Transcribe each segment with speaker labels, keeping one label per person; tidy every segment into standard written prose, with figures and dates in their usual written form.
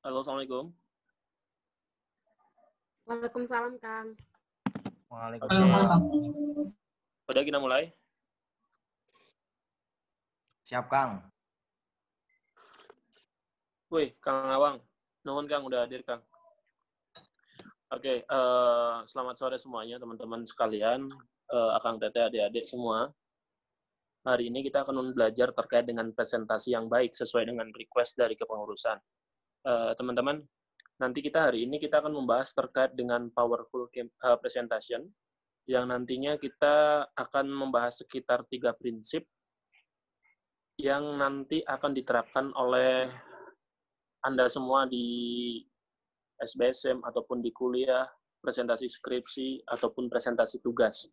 Speaker 1: Halo, Assalamualaikum.
Speaker 2: Waalaikumsalam, Kang.
Speaker 3: Waalaikumsalam.
Speaker 1: Udah kita mulai?
Speaker 3: Siap, Kang.
Speaker 1: Wih, Kang Awang. Nuhun, Kang, udah hadir, Kang. Oke, selamat sore semuanya, teman-teman sekalian, Akang Teteh, adik-adik semua. Hari ini kita akan belajar terkait dengan presentasi yang baik sesuai dengan request dari kepengurusan. Teman-teman, nanti hari ini kita akan membahas terkait dengan powerful presentation, yang nantinya kita akan membahas sekitar 3 prinsip yang nanti akan diterapkan oleh Anda semua di SBSM ataupun di kuliah, presentasi skripsi, ataupun presentasi tugas.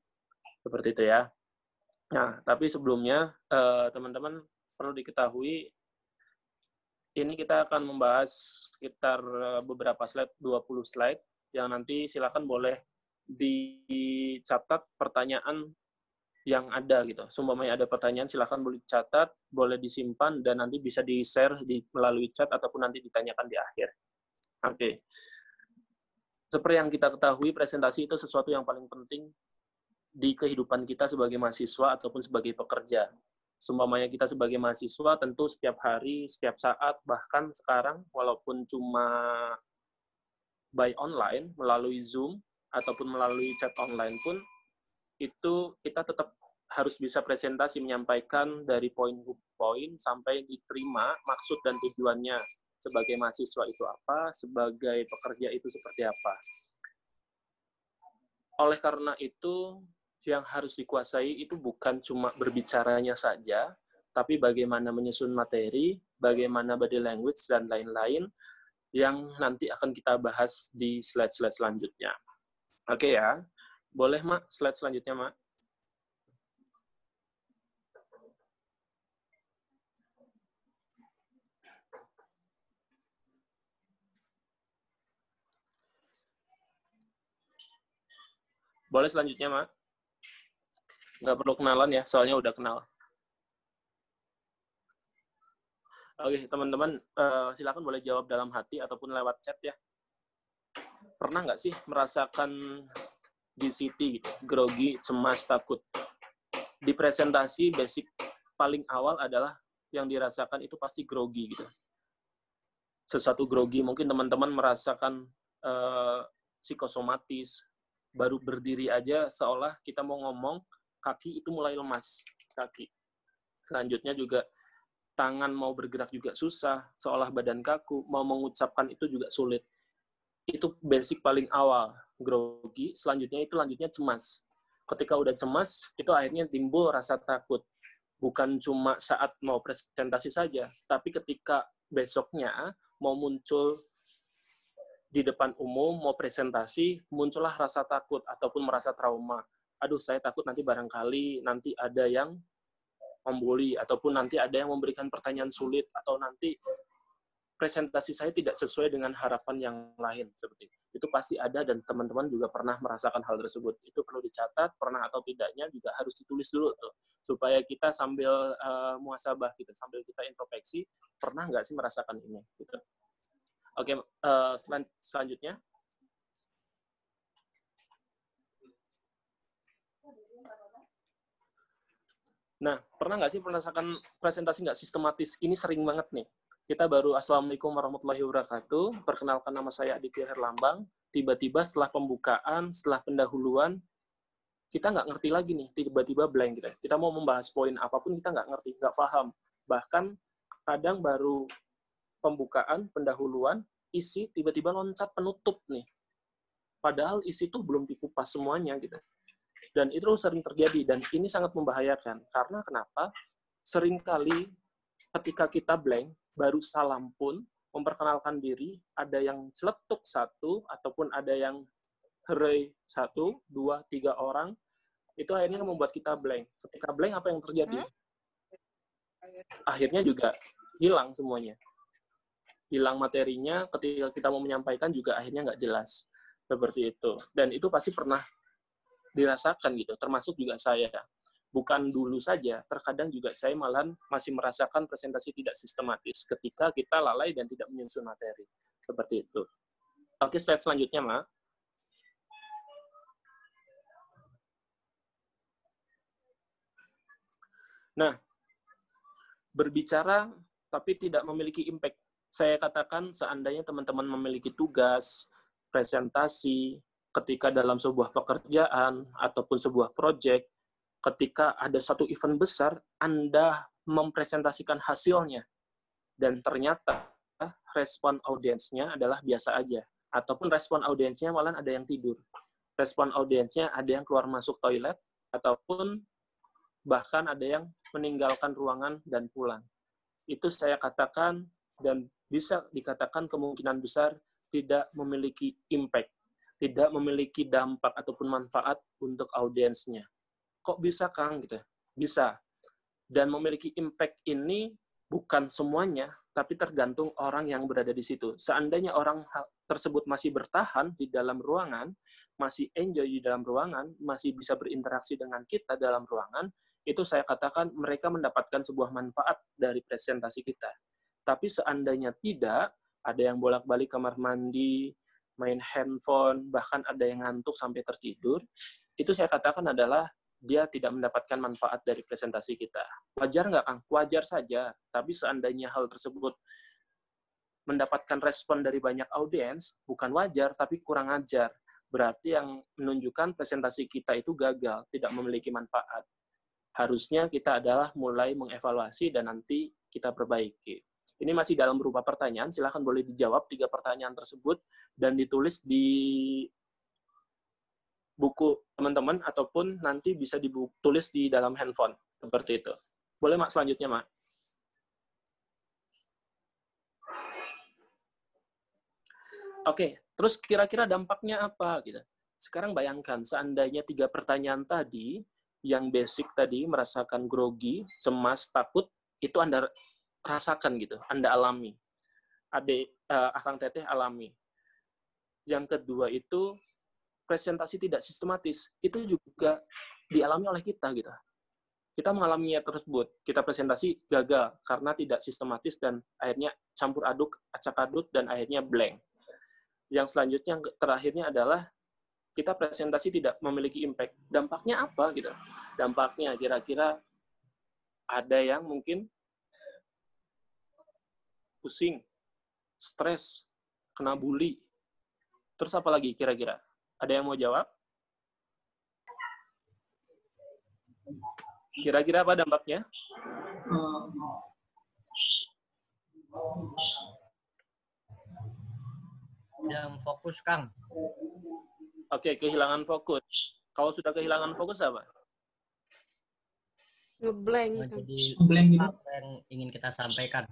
Speaker 1: Seperti itu ya. Nah, tapi sebelumnya, teman-teman perlu diketahui, ini kita akan membahas sekitar beberapa slide, 20 slide, yang nanti silakan boleh dicatat pertanyaan yang ada gitu. Seumpamanya ada pertanyaan, silakan boleh dicatat, boleh disimpan, dan nanti bisa di-share melalui chat ataupun nanti ditanyakan di akhir. Oke. Seperti yang kita ketahui, presentasi itu sesuatu yang paling penting di kehidupan kita sebagai mahasiswa ataupun sebagai pekerja. Seumpamanya kita sebagai mahasiswa, tentu setiap hari, setiap saat, bahkan sekarang, walaupun cuma by online, melalui Zoom, ataupun melalui chat online pun, itu kita tetap harus bisa presentasi, menyampaikan dari poin ke poin sampai diterima maksud dan tujuannya sebagai mahasiswa itu apa, sebagai pekerja itu seperti apa. Oleh karena itu, yang harus dikuasai itu bukan cuma berbicaranya saja, tapi bagaimana menyusun materi, bagaimana body language, dan lain-lain yang nanti akan kita bahas di slide-slide selanjutnya. Oke ya, boleh Mak, slide selanjutnya Mak. Boleh selanjutnya, Mak? Nggak perlu kenalan ya, soalnya udah kenal. Oke, teman-teman, silakan boleh jawab dalam hati ataupun lewat chat ya. Pernah nggak sih merasakan DCT gitu, grogi, cemas, takut? Di presentasi, basic paling awal adalah yang dirasakan itu pasti grogi gitu. Sesuatu grogi, mungkin teman-teman merasakan psikosomatis, baru berdiri aja seolah kita mau ngomong, kaki itu mulai lemas, kaki. Selanjutnya juga tangan mau bergerak juga susah, seolah badan kaku, mau mengucapkan itu juga sulit. Itu basic paling awal, grogi. Selanjutnya itu lanjutnya cemas. Ketika udah cemas, itu akhirnya timbul rasa takut. Bukan cuma saat mau presentasi saja, tapi ketika besoknya mau muncul di depan umum, mau presentasi, muncullah rasa takut ataupun merasa trauma. Aduh, saya takut nanti barangkali nanti ada yang membuli, ataupun nanti ada yang memberikan pertanyaan sulit, atau nanti presentasi saya tidak sesuai dengan harapan yang lain. Seperti itu pasti ada, dan teman-teman juga pernah merasakan hal tersebut. Itu perlu dicatat, pernah atau tidaknya juga harus ditulis dulu tuh, supaya kita sambil muhasabah gitu, sambil kita introspeksi, pernah nggak sih merasakan ini gitu. Oke, selanjutnya. Nah, pernah nggak sih merasakan presentasi nggak sistematis? Ini sering banget nih. Kita baru Assalamualaikum warahmatullahi wabarakatuh. Perkenalkan, nama saya Aditya Herlambang. Tiba-tiba setelah pembukaan, setelah pendahuluan, kita nggak ngerti lagi nih. Tiba-tiba blank gitu. Kita mau membahas poin apapun, kita nggak ngerti, nggak paham. Bahkan kadang baru pembukaan, pendahuluan, isi, tiba-tiba loncat penutup nih. Padahal isi itu belum dikupas semuanya gitu. Dan itu sering terjadi, dan ini sangat membahayakan. Karena kenapa? Seringkali ketika kita blank, baru salam pun, memperkenalkan diri, ada yang celetuk satu, ataupun ada yang herai 1, 2, 3 orang, itu akhirnya membuat kita blank. Ketika blank, apa yang terjadi? Akhirnya juga hilang semuanya. Hilang materinya, ketika kita mau menyampaikan juga akhirnya nggak jelas. Seperti itu. Dan itu pasti pernah dirasakan gitu, termasuk juga saya. bukan dulu saja, terkadang juga saya malah masih merasakan presentasi tidak sistematis ketika kita lalai dan tidak menyusun materi. Seperti itu. Oke, slide selanjutnya, Ma. Nah, berbicara tapi tidak memiliki impact. Saya katakan seandainya teman-teman memiliki tugas, presentasi, ketika dalam sebuah pekerjaan ataupun sebuah proyek, ketika ada satu event besar, Anda mempresentasikan hasilnya, dan ternyata respon audiensnya adalah biasa aja, ataupun respon audiensnya malah ada yang tidur. Respon audiensnya ada yang keluar masuk toilet, ataupun bahkan ada yang meninggalkan ruangan dan pulang. Itu saya katakan dan bisa dikatakan kemungkinan besar tidak memiliki impact, tidak memiliki dampak ataupun manfaat untuk audiensnya. Kok bisa, Kang? Gitu. Bisa. Dan memiliki impact ini bukan semuanya, tapi tergantung orang yang berada di situ. Seandainya orang tersebut masih bertahan di dalam ruangan, masih enjoy di dalam ruangan, masih bisa berinteraksi dengan kita dalam ruangan, itu saya katakan mereka mendapatkan sebuah manfaat dari presentasi kita. Tapi seandainya tidak, ada yang bolak-balik kamar mandi, main handphone, bahkan ada yang ngantuk sampai tertidur, itu saya katakan adalah dia tidak mendapatkan manfaat dari presentasi kita. Wajar nggak, Kang? Wajar saja. Tapi seandainya hal tersebut mendapatkan respon dari banyak audiens, bukan wajar, tapi kurang ajar. Berarti yang menunjukkan presentasi kita itu gagal, tidak memiliki manfaat. Harusnya kita adalah mulai mengevaluasi dan nanti kita perbaiki. Ini masih dalam berupa pertanyaan, silahkan boleh dijawab 3 pertanyaan tersebut dan ditulis di buku teman-teman ataupun nanti bisa ditulis di dalam handphone seperti itu. Boleh, Mak, selanjutnya, Mak. Oke, terus kira-kira dampaknya apa gitu. Sekarang bayangkan seandainya 3 pertanyaan tadi yang basic tadi merasakan grogi, cemas, takut itu Anda rasakan gitu, Anda alami. Akang Teteh alami. Yang kedua itu presentasi tidak sistematis, itu juga dialami oleh kita gitu. Kita mengalaminya tersebut, kita presentasi gagal karena tidak sistematis dan akhirnya campur aduk, acak adut dan akhirnya blank. Yang selanjutnya, yang terakhirnya adalah kita presentasi tidak memiliki impact. Dampaknya apa gitu? Dampaknya kira-kira ada yang mungkin pusing, stres, kena bully. Terus apa lagi kira-kira? Ada yang mau jawab? Kira-kira apa dampaknya?
Speaker 3: Dalam fokus, Kang.
Speaker 1: Oke, kehilangan fokus. Kalau sudah kehilangan fokus apa?
Speaker 2: Ngeblank.
Speaker 3: Jadi
Speaker 2: Blank gitu.
Speaker 3: apa yang ingin kita sampaikan.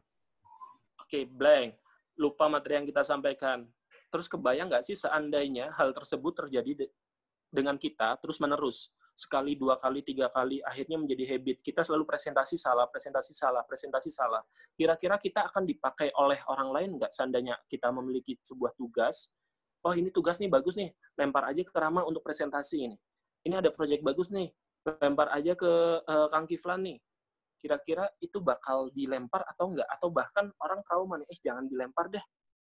Speaker 1: Oke, blank. Lupa materi yang kita sampaikan. Terus kebayang nggak sih seandainya hal tersebut terjadi dengan kita terus-menerus? Sekali, 2 kali, 3 kali, akhirnya menjadi habit. Kita selalu presentasi salah, presentasi salah, presentasi salah. Kira-kira kita akan dipakai oleh orang lain nggak seandainya kita memiliki sebuah tugas? Oh, ini tugas nih, bagus nih. Lempar aja ke Rama untuk presentasi ini. Ini ada proyek bagus nih. Lempar aja ke Kang Kiflan nih. Kira-kira itu bakal dilempar atau enggak? Atau bahkan orang trauma nih, jangan dilempar deh.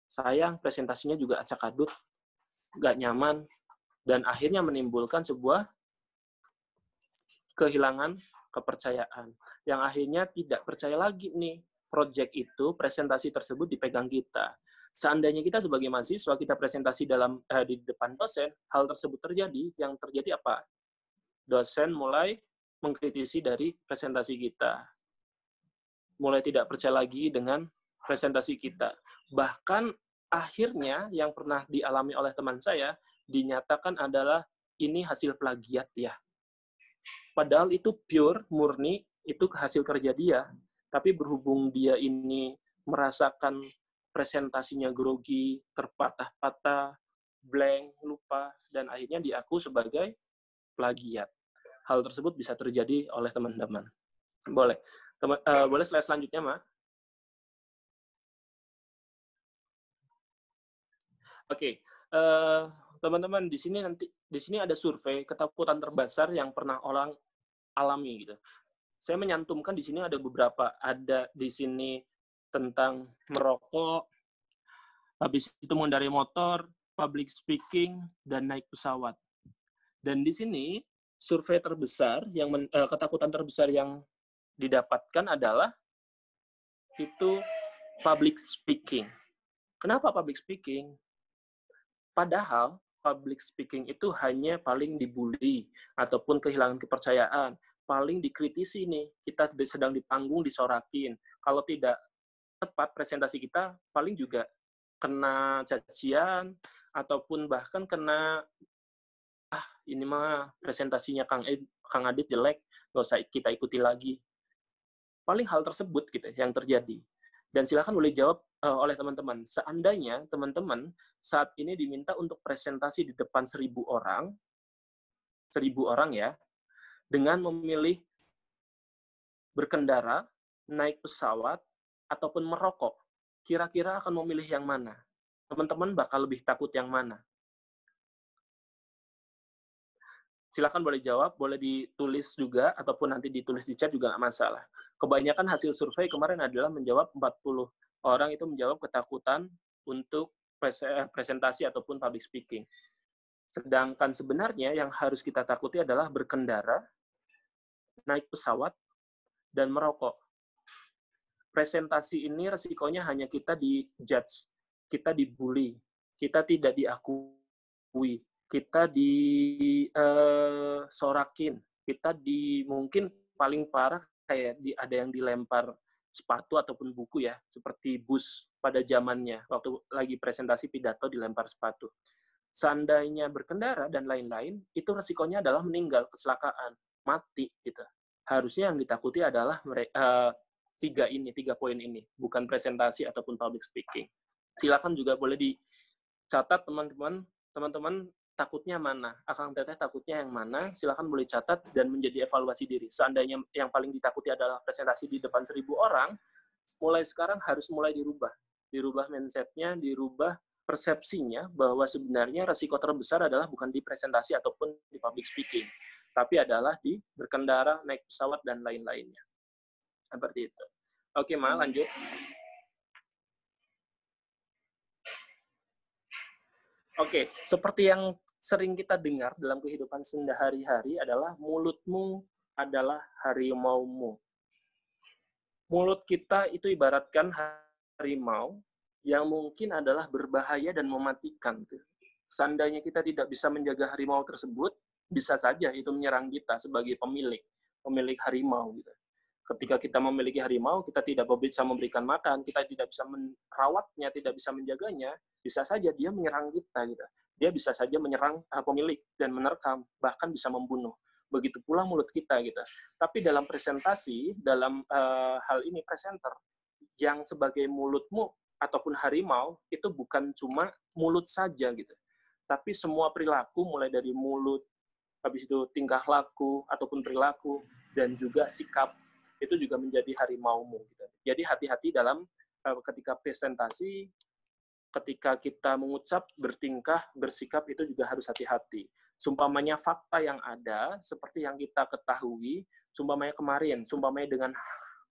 Speaker 1: Sayang, presentasinya juga acak-adut, nggak nyaman, dan akhirnya menimbulkan sebuah kehilangan kepercayaan. Yang akhirnya tidak percaya lagi nih, proyek itu, presentasi tersebut dipegang kita. Seandainya kita sebagai mahasiswa, kita presentasi di depan dosen, hal tersebut terjadi, yang terjadi apa? Dosen mulai mengkritisi dari presentasi kita. Mulai tidak percaya lagi dengan presentasi kita. Bahkan akhirnya yang pernah dialami oleh teman saya, dinyatakan adalah ini hasil plagiat ya. Padahal itu pure, murni, itu hasil kerja dia. Tapi berhubung dia ini merasakan presentasinya grogi, terpatah-patah, blank, lupa, dan akhirnya diaku sebagai plagiat. Hal tersebut bisa terjadi oleh teman-teman. Boleh. Boleh slide selanjutnya, Ma? Oke. Teman-teman, di sini ada survei ketakutan terbesar yang pernah orang alami gitu. Saya menyantumkan di sini ada beberapa, ada di sini tentang merokok, habis itu mengendarai motor, public speaking, dan naik pesawat. Dan di sini survei terbesar ketakutan terbesar yang didapatkan adalah itu public speaking. Kenapa public speaking? Padahal public speaking itu hanya paling dibully ataupun kehilangan kepercayaan, paling dikritisi nih, kita sedang di panggung disorakin. Kalau tidak tepat presentasi kita, paling juga kena cacian ataupun bahkan kena ini mah presentasinya Kang Adit jelek, nggak usah kita ikuti lagi. Paling hal tersebut gitu yang terjadi. Dan silakan boleh jawab oleh teman-teman. Seandainya teman-teman saat ini diminta untuk presentasi di depan 1.000 orang ya, dengan memilih berkendara, naik pesawat, ataupun merokok, kira-kira akan memilih yang mana? Teman-teman bakal lebih takut yang mana? Silakan boleh jawab, boleh ditulis juga, ataupun nanti ditulis di chat juga nggak masalah. Kebanyakan hasil survei kemarin adalah menjawab 40 orang itu menjawab ketakutan untuk presentasi ataupun public speaking. Sedangkan sebenarnya yang harus kita takuti adalah berkendara, naik pesawat, dan merokok. Presentasi ini resikonya hanya kita di-judge, kita dibully, kita tidak diakui, kita disorakin, kita mungkin paling parah kayak ada yang dilempar sepatu ataupun buku ya, seperti bus pada zamannya, waktu lagi presentasi pidato dilempar sepatu. Seandainya berkendara dan lain-lain, itu resikonya adalah meninggal, kecelakaan, mati gitu. Harusnya yang ditakuti adalah tiga poin ini, bukan presentasi ataupun public speaking. Silakan juga boleh dicatat teman-teman takutnya mana, Akang Teteh takutnya yang mana, silakan boleh catat dan menjadi evaluasi diri. Seandainya yang paling ditakuti adalah presentasi di depan 1.000 orang, mulai sekarang harus mulai dirubah mindset-nya, dirubah persepsinya bahwa sebenarnya resiko terbesar adalah bukan di presentasi ataupun di public speaking, tapi adalah di berkendara, naik pesawat, dan lain-lainnya. Seperti itu. Oke, Ma, lanjut. Oke, seperti yang sering kita dengar dalam kehidupan sehari-hari adalah mulutmu adalah harimaumu. Mulut kita itu ibaratkan harimau yang mungkin adalah berbahaya dan mematikan. Seandainya kita tidak bisa menjaga harimau tersebut, bisa saja itu menyerang kita sebagai pemilik harimau. Gitu. Ketika kita memiliki harimau, kita tidak bisa memberikan makan, kita tidak bisa merawatnya, tidak bisa menjaganya, bisa saja dia menyerang kita. Gitu. Dia bisa saja menyerang pemilik dan menerkam, bahkan bisa membunuh. Begitu pula mulut kita. Gitu. Tapi dalam presentasi, dalam hal ini presenter, yang sebagai mulutmu ataupun harimau, itu bukan cuma mulut saja. Gitu. Tapi semua perilaku, mulai dari mulut, habis itu tingkah laku ataupun perilaku, dan juga sikap, itu juga menjadi harimaumu. Gitu. Jadi hati-hati dalam ketika presentasi, ketika kita mengucap, bertingkah, bersikap, itu juga harus hati-hati. Sumpamanya fakta yang ada, seperti yang kita ketahui, sumpamanya kemarin, sumpamanya dengan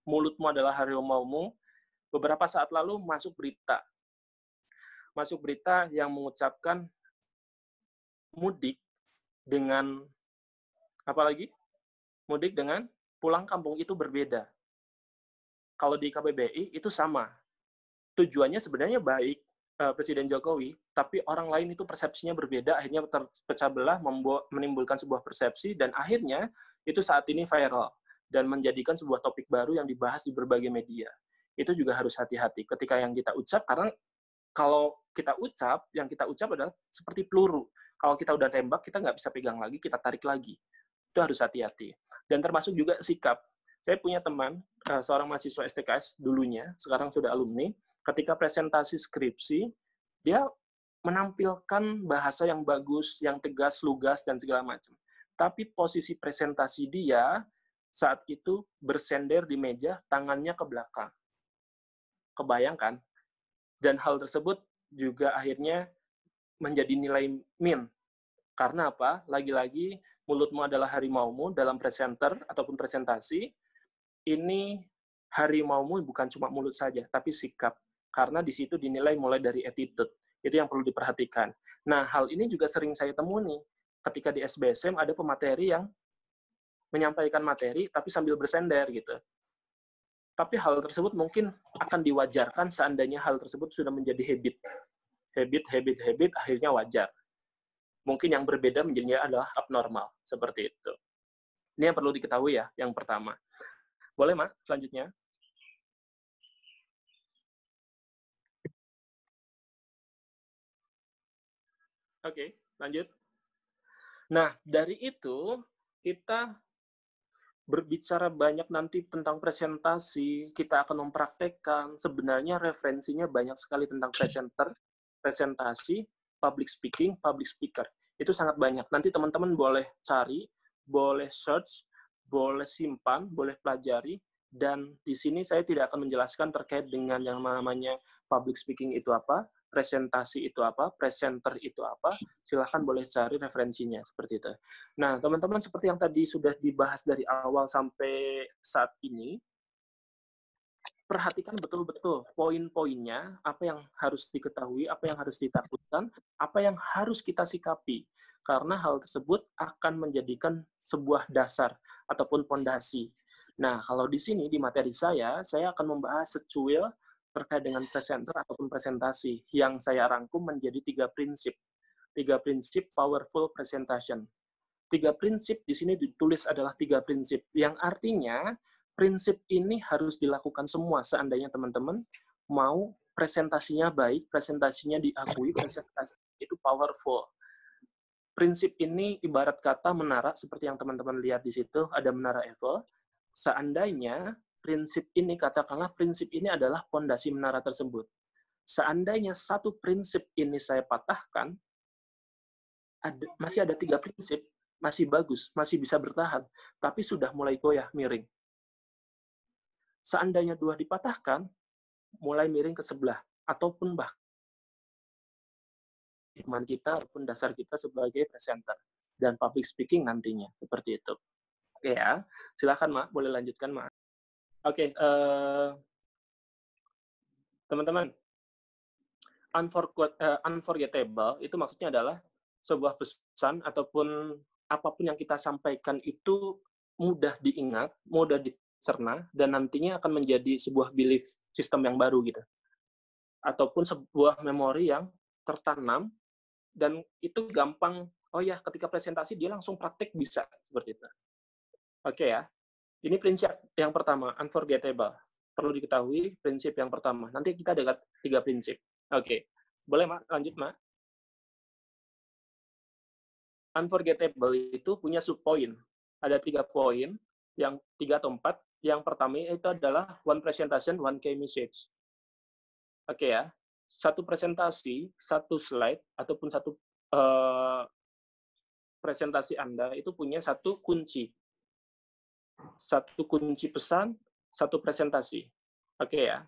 Speaker 1: mulutmu adalah harimaumu, beberapa saat lalu masuk berita yang mengucapkan mudik dengan, apalagi? Mudik dengan pulang kampung itu berbeda. Kalau di KBBI itu sama. Tujuannya sebenarnya baik, Presiden Jokowi, tapi orang lain itu persepsinya berbeda, akhirnya terpecah belah, menimbulkan sebuah persepsi, dan akhirnya itu saat ini viral, dan menjadikan sebuah topik baru yang dibahas di berbagai media. Itu juga harus hati-hati ketika yang kita ucap, karena kalau kita ucap, yang kita ucap adalah seperti peluru. Kalau kita udah tembak, kita nggak bisa pegang lagi, kita tarik lagi. Itu harus hati-hati. Dan termasuk juga sikap. Saya punya teman, seorang mahasiswa STKS dulunya, sekarang sudah alumni, ketika presentasi skripsi, dia menampilkan bahasa yang bagus, yang tegas, lugas, dan segala macam. Tapi posisi presentasi dia saat itu bersender di meja, tangannya ke belakang. Kebayangkan? Dan hal tersebut juga akhirnya menjadi nilai min. Karena apa? Lagi-lagi mulutmu adalah harimaumu dalam presenter ataupun presentasi, ini harimaumu bukan cuma mulut saja, tapi sikap. Karena di situ dinilai mulai dari attitude. Itu yang perlu diperhatikan. Nah, hal ini juga sering saya temui nih. Ketika di SBSM ada pemateri yang menyampaikan materi, tapi sambil bersender gitu. Tapi hal tersebut mungkin akan diwajarkan seandainya hal tersebut sudah menjadi habit. Habit, akhirnya wajar. Mungkin yang berbeda menjadinya adalah abnormal. Seperti itu. Ini yang perlu diketahui ya, yang pertama. Boleh, Mak? Selanjutnya. Oke, lanjut. Nah, dari itu, kita berbicara banyak nanti tentang presentasi, kita akan mempraktekkan, sebenarnya referensinya banyak sekali tentang presentasi, public speaker. Itu sangat banyak. Nanti teman-teman boleh cari, boleh search, boleh simpan, boleh pelajari, dan di sini saya tidak akan menjelaskan terkait dengan yang namanya public speaking itu apa, presentasi itu apa, presenter itu apa, silahkan boleh cari referensinya, seperti itu. Nah, teman-teman, seperti yang tadi sudah dibahas dari awal sampai saat ini, perhatikan betul-betul poin-poinnya, apa yang harus diketahui, apa yang harus ditakutkan, apa yang harus kita sikapi. Karena hal tersebut akan menjadikan sebuah dasar ataupun pondasi. Nah, kalau di sini, di materi saya akan membahas secuil terkait dengan presenter ataupun presentasi yang saya rangkum menjadi 3 prinsip. 3 prinsip powerful presentation. 3 prinsip di sini ditulis adalah 3 prinsip, yang artinya prinsip ini harus dilakukan semua seandainya teman-teman mau presentasinya baik, presentasinya diakui, presentasi itu powerful. Prinsip ini ibarat kata menara, seperti yang teman-teman lihat di situ, ada menara Eiffel. Seandainya prinsip ini, katakanlah prinsip ini adalah pondasi menara tersebut. Seandainya satu prinsip ini saya patahkan, masih ada 3 prinsip, masih bagus, masih bisa bertahan, tapi sudah mulai goyah, miring. Seandainya 2 dipatahkan, mulai miring ke sebelah, ataupun bahkan iman kita ataupun dasar kita sebagai presenter dan public speaking nantinya, seperti itu. Oke ya, silakan Mak, boleh lanjutkan Mak. Oke, teman-teman, unforgettable itu maksudnya adalah sebuah pesan ataupun apapun yang kita sampaikan itu mudah diingat, mudah dicerna, dan nantinya akan menjadi sebuah belief system yang baru gitu. Ataupun sebuah memori yang tertanam, dan itu gampang, oh ya ketika presentasi dia langsung praktek bisa, seperti itu. Oke ya, ini prinsip yang pertama, unforgettable. Perlu diketahui prinsip yang pertama. Nanti kita ada 3 prinsip. Oke, boleh Mak, lanjut Mak. Unforgettable itu punya subpoin. Ada 3 poin, yang 3 atau 4. Yang pertama itu adalah one presentation, one key message. Oke ya, satu presentasi, satu slide, ataupun satu presentasi Anda itu punya satu kunci. Satu kunci pesan, satu presentasi. Oke ya,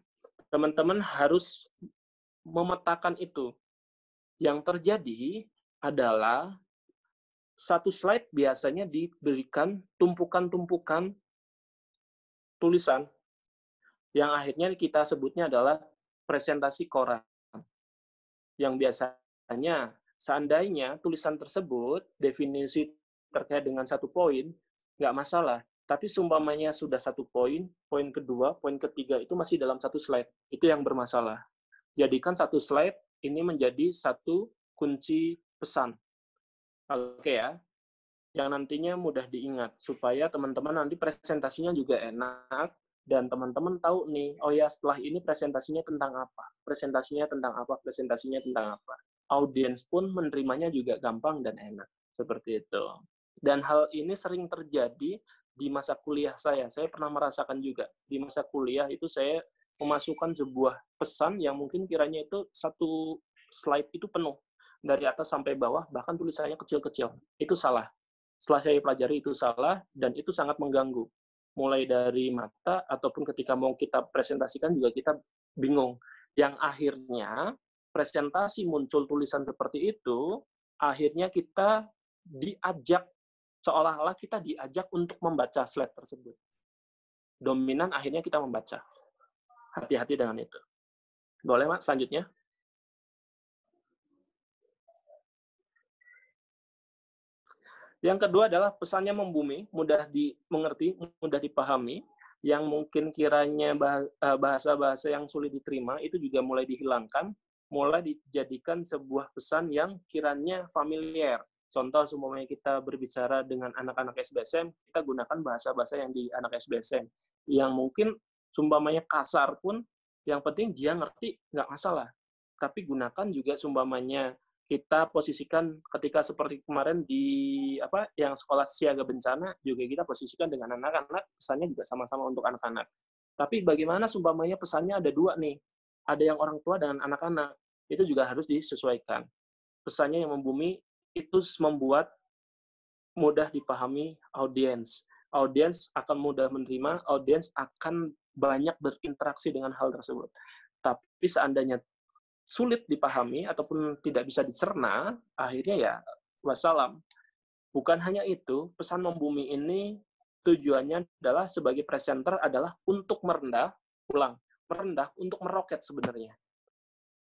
Speaker 1: teman-teman harus memetakan itu. Yang terjadi adalah satu slide biasanya diberikan tumpukan-tumpukan tulisan yang akhirnya kita sebutnya adalah presentasi koran. Yang biasanya seandainya tulisan tersebut definisi terkait dengan satu poin, nggak masalah. Tapi seumpamanya sudah satu poin, poin kedua, poin ketiga itu masih dalam satu slide. Itu yang bermasalah. Jadikan satu slide ini menjadi satu kunci pesan. Oke ya, yang nantinya mudah diingat, supaya teman-teman nanti presentasinya juga enak, dan teman-teman tahu nih, oh ya setelah ini presentasinya tentang apa, presentasinya tentang apa, presentasinya tentang apa. Audiens pun menerimanya juga gampang dan enak, seperti itu. Dan hal ini sering terjadi di masa kuliah saya pernah merasakan juga. Di masa kuliah itu saya memasukkan sebuah pesan yang mungkin kiranya itu satu slide itu penuh, dari atas sampai bawah, bahkan tulisannya kecil-kecil. Itu salah. Setelah saya pelajari itu salah, dan itu sangat mengganggu. Mulai dari mata, ataupun ketika mau kita presentasikan juga kita bingung. Yang akhirnya, presentasi muncul tulisan seperti itu, akhirnya kita diajak seolah-olah kita diajak untuk membaca slide tersebut. Dominan akhirnya kita membaca. Hati-hati dengan itu. Boleh, Mas, selanjutnya? Yang kedua adalah pesannya membumi, mudah dimengerti, mudah dipahami, yang mungkin kiranya bahasa-bahasa yang sulit diterima, itu juga mulai dihilangkan, mulai dijadikan sebuah pesan yang kiranya familiar. Contoh, semuanya kita berbicara dengan anak-anak SBSM, kita gunakan bahasa-bahasa yang di anak SBSM. Yang mungkin, sumpamanya kasar pun, yang penting dia ngerti, nggak masalah. Tapi gunakan juga sumpamanya kita posisikan ketika seperti kemarin di yang sekolah siaga bencana juga kita posisikan dengan anak-anak, pesannya juga sama-sama untuk anak-anak. Tapi bagaimana sumpamanya pesannya ada dua nih, ada yang orang tua dengan anak-anak, itu juga harus disesuaikan. Pesannya yang membumi itu membuat mudah dipahami audiens. Audiens akan mudah menerima, audiens akan banyak berinteraksi dengan hal tersebut. Tapi seandainya sulit dipahami ataupun tidak bisa dicerna, akhirnya ya wassalam. Bukan hanya itu, pesan membumi ini tujuannya adalah sebagai presenter adalah untuk merendah untuk meroket sebenarnya.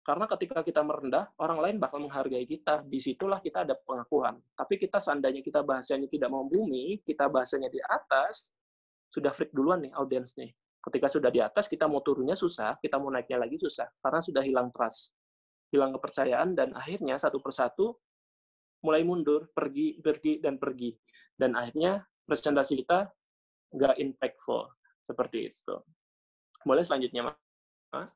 Speaker 1: Karena ketika kita merendah, orang lain bakal menghargai kita. Disitulah kita ada pengakuan. Tapi kita seandainya kita bahasanya tidak membumi, kita bahasanya di atas, sudah freak duluan nih audiens nih. Ketika sudah di atas, kita mau turunnya susah, kita mau naiknya lagi susah. Karena sudah hilang trust, hilang kepercayaan, dan akhirnya satu persatu mulai mundur, pergi, dan pergi. Dan akhirnya presentasi kita nggak impactful. Seperti itu. Boleh selanjutnya, Mas?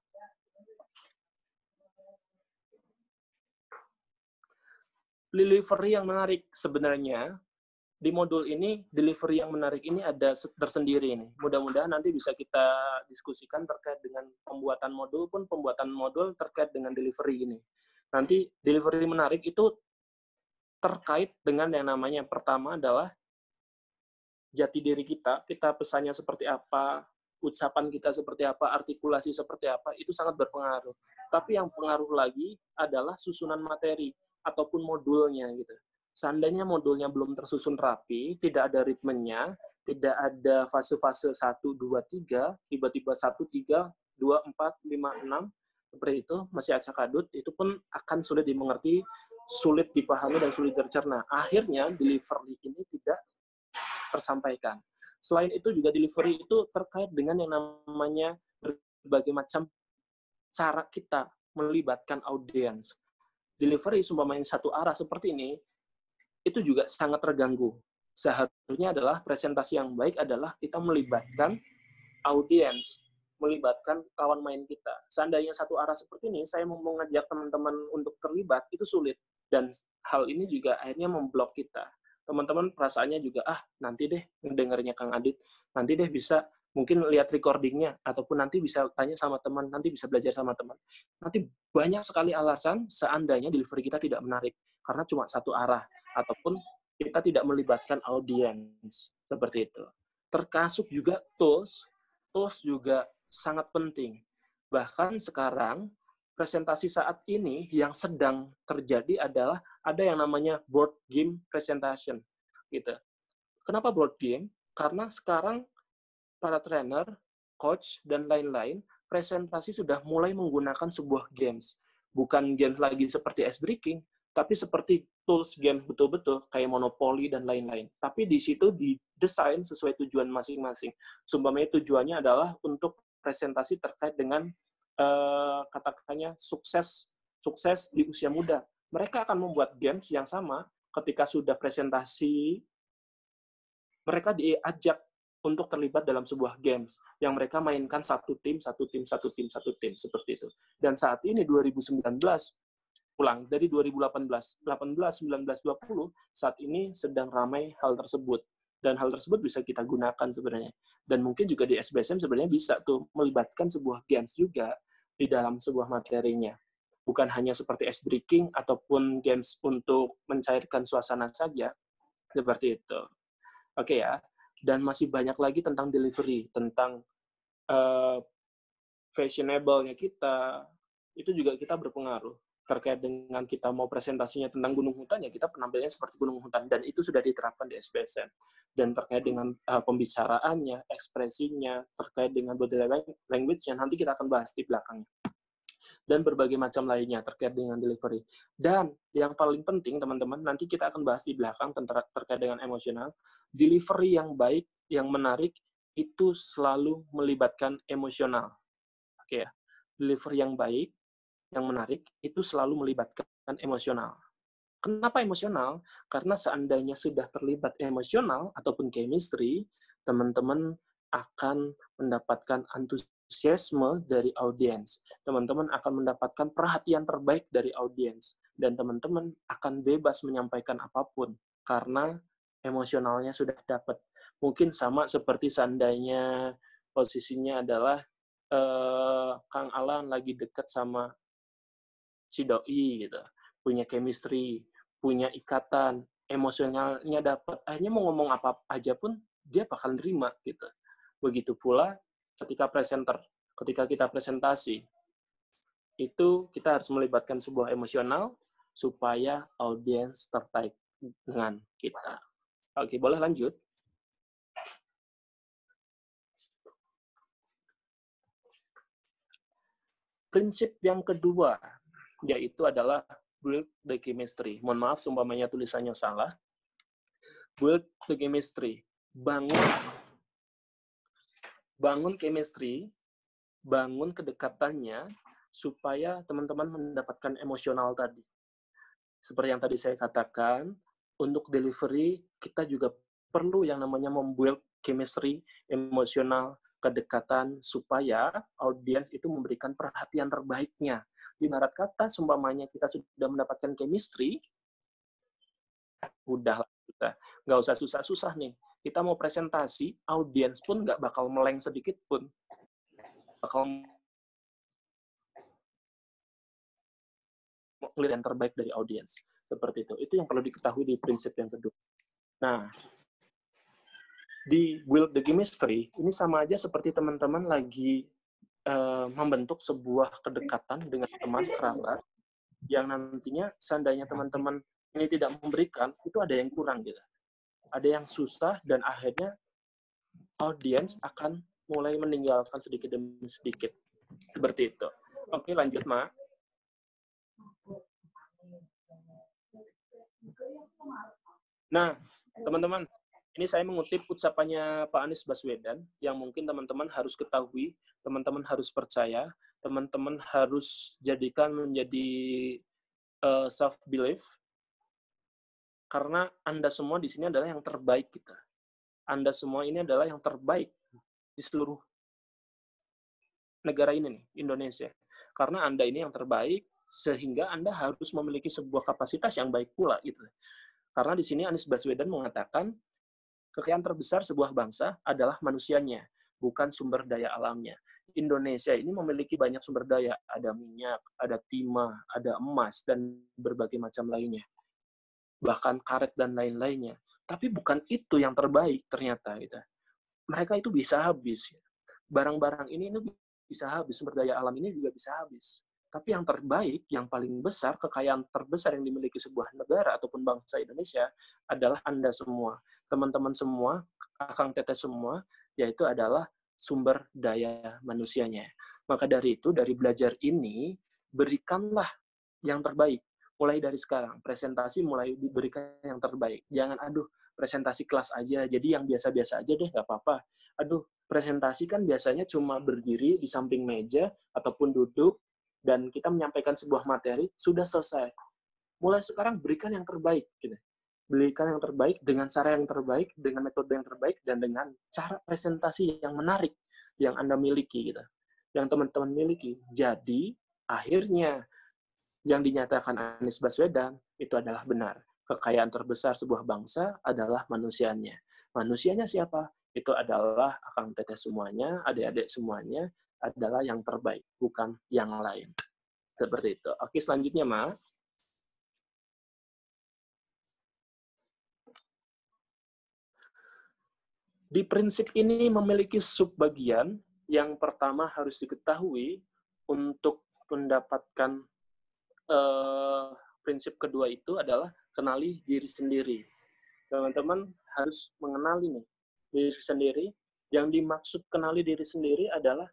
Speaker 1: Delivery yang menarik sebenarnya, di modul ini, delivery yang menarik ini ada tersendiri nih. Mudah-mudahan nanti bisa kita diskusikan terkait dengan pembuatan modul terkait dengan delivery ini. Nanti delivery menarik itu terkait dengan yang namanya, pertama adalah jati diri kita pesannya seperti apa, ucapan kita seperti apa, artikulasi seperti apa, itu sangat berpengaruh. Tapi yang pengaruh lagi adalah susunan materi ataupun modulnya gitu. Seandainya modulnya belum tersusun rapi, tidak ada ritmenya, tidak ada fase-fase 1, 2, 3, tiba-tiba 1, 3, 2, 4, 5, 6, seperti itu, masih acak-adut, itu pun akan sulit dimengerti, sulit dipahami, dan sulit tercerna. Akhirnya, delivery ini tidak tersampaikan. Selain itu juga delivery itu terkait dengan yang namanya berbagai macam cara kita melibatkan audiens. Delivery sumpamanya satu arah seperti ini, itu juga sangat terganggu. Seharusnya adalah presentasi yang baik adalah kita melibatkan audiens, melibatkan kawan main kita. Seandainya satu arah seperti ini, saya mau mengajak teman-teman untuk terlibat, itu sulit. Dan hal ini juga akhirnya memblok kita. Teman-teman perasaannya juga, nanti deh dengarnya Kang Adit, nanti deh bisa mungkin lihat recordingnya, ataupun nanti bisa tanya sama teman, nanti bisa belajar sama teman. Nanti banyak sekali alasan seandainya delivery kita tidak menarik, karena cuma satu arah, ataupun kita tidak melibatkan audiens, seperti itu. Termasuk juga tools juga sangat penting. Bahkan sekarang, presentasi saat ini yang sedang terjadi adalah ada yang namanya board game presentation. Gitu. Kenapa board game? Karena sekarang para trainer, coach, dan lain-lain, presentasi sudah mulai menggunakan sebuah games. Bukan games lagi seperti ice breaking, tapi seperti tools game betul-betul, kayak Monopoly dan lain-lain. Tapi di situ didesain sesuai tujuan masing-masing. Sumpamanya tujuannya adalah untuk presentasi terkait dengan katakannya sukses di usia muda. Mereka akan membuat games yang sama ketika sudah presentasi, mereka diajak untuk terlibat dalam sebuah games yang mereka mainkan satu tim seperti itu. Dan saat ini 2019 dari 2018, 18, 19, 20 saat ini sedang ramai hal tersebut. Dan hal tersebut bisa kita gunakan sebenarnya. Dan mungkin juga di SBSM sebenarnya bisa tuh melibatkan sebuah games juga di dalam sebuah materinya. Bukan hanya seperti ice breaking ataupun games untuk mencairkan suasana saja, seperti itu. Oke ya. Dan masih banyak lagi tentang delivery, tentang fashionable-nya kita, itu juga kita berpengaruh. terkait dengan kita mau presentasinya tentang gunung hutan, ya kita penampilannya seperti gunung hutan, dan itu sudah diterapkan di SPSN. Dan terkait dengan pembicaraannya, ekspresinya, terkait dengan body language-nya, nanti kita akan bahas di belakangnya. Dan berbagai macam lainnya terkait dengan delivery. Dan yang paling penting, teman-teman, nanti kita akan bahas di belakang terkait dengan emosional. Delivery yang baik, yang menarik, itu selalu melibatkan emosional. Oke ya. Delivery yang baik, yang menarik, itu selalu melibatkan emosional. Kenapa emosional? Karena seandainya sudah terlibat emosional ataupun chemistry, teman-teman akan mendapatkan antusiasme dari audiens. Teman-teman akan mendapatkan perhatian terbaik dari audiens. Dan teman-teman akan bebas menyampaikan apapun karena emosionalnya sudah dapat. Mungkin sama seperti seandainya posisinya adalah Kang Alan lagi dekat sama si doi gitu, punya chemistry, punya ikatan, emosionalnya dapat, akhirnya mau ngomong apa aja pun dia bakal nerima gitu. Begitu pula ketika kita presentasi, itu kita harus melibatkan sebuah emosional supaya audiens tertarik dengan kita. Oke, boleh lanjut? Prinsip yang kedua, yaitu adalah build the chemistry. Mohon maaf, umpamanya tulisannya salah. Build the chemistry. Bangun chemistry, bangun kedekatannya, supaya teman-teman mendapatkan emosional tadi. Seperti yang tadi saya katakan, untuk delivery, kita juga perlu yang namanya membuild chemistry, emosional, kedekatan, supaya audiens itu memberikan perhatian terbaiknya. Ibarat kata, seumpamanya kita sudah mendapatkan chemistry, udah kita nggak usah susah-susah nih. Kita mau presentasi, audiens pun nggak bakal meleng sedikit pun. Bakal melihat yang terbaik dari audiens. Seperti itu. Itu yang perlu diketahui di prinsip yang kedua. Nah, di build the chemistry, ini sama aja seperti teman-teman lagi membentuk sebuah kedekatan dengan teman kerabat yang nantinya seandainya teman-teman ini tidak memberikan, itu ada yang kurang gitu. Ada yang susah dan akhirnya audiens akan mulai meninggalkan sedikit demi sedikit. Seperti itu. Oke, lanjut, Ma. Nah, teman-teman, ini saya mengutip ucapannya Pak Anies Baswedan yang mungkin teman-teman harus ketahui, teman-teman harus percaya, teman-teman harus jadikan menjadi self-belief, karena Anda semua di sini adalah yang terbaik kita. Anda semua ini adalah yang terbaik di seluruh negara ini nih, Indonesia. Karena Anda ini yang terbaik, sehingga Anda harus memiliki sebuah kapasitas yang baik pula gitu. Karena di sini Anies Baswedan mengatakan kekayaan terbesar sebuah bangsa adalah manusianya, bukan sumber daya alamnya. Indonesia ini memiliki banyak sumber daya, ada minyak, ada timah, ada emas, dan berbagai macam lainnya. Bahkan karet dan lain-lainnya. Tapi bukan itu yang terbaik ternyata. Gitu. Mereka itu bisa habis. Barang-barang ini bisa habis, sumber daya alam ini juga bisa habis. Tapi yang terbaik, yang paling besar, kekayaan terbesar yang dimiliki sebuah negara ataupun bangsa Indonesia adalah Anda semua. Teman-teman semua, Akang Teteh semua, yaitu adalah sumber daya manusianya. Maka dari itu, dari belajar ini, berikanlah yang terbaik. Mulai dari sekarang, presentasi mulai diberikan yang terbaik. Jangan, aduh, presentasi kelas aja, jadi yang biasa-biasa aja deh, nggak apa-apa. Aduh, presentasi kan biasanya cuma berdiri di samping meja ataupun duduk, dan kita menyampaikan sebuah materi, sudah selesai. Mulai sekarang berikan yang terbaik. Gitu. Berikan yang terbaik dengan cara yang terbaik, dengan metode yang terbaik, dan dengan cara presentasi yang menarik yang Anda miliki. Gitu. Yang teman-teman miliki. Jadi, akhirnya yang dinyatakan Anies Baswedan itu adalah benar. Kekayaan terbesar sebuah bangsa adalah manusianya. Manusianya siapa? Itu adalah Akang Teteh semuanya, adik-adik semuanya, adalah yang terbaik, bukan yang lain. Seperti itu. Oke, selanjutnya, Mas. Di prinsip ini memiliki subbagian. Yang pertama harus diketahui untuk mendapatkan prinsip kedua itu adalah kenali diri sendiri. Teman-teman harus mengenali nih diri sendiri. Yang dimaksud kenali diri sendiri adalah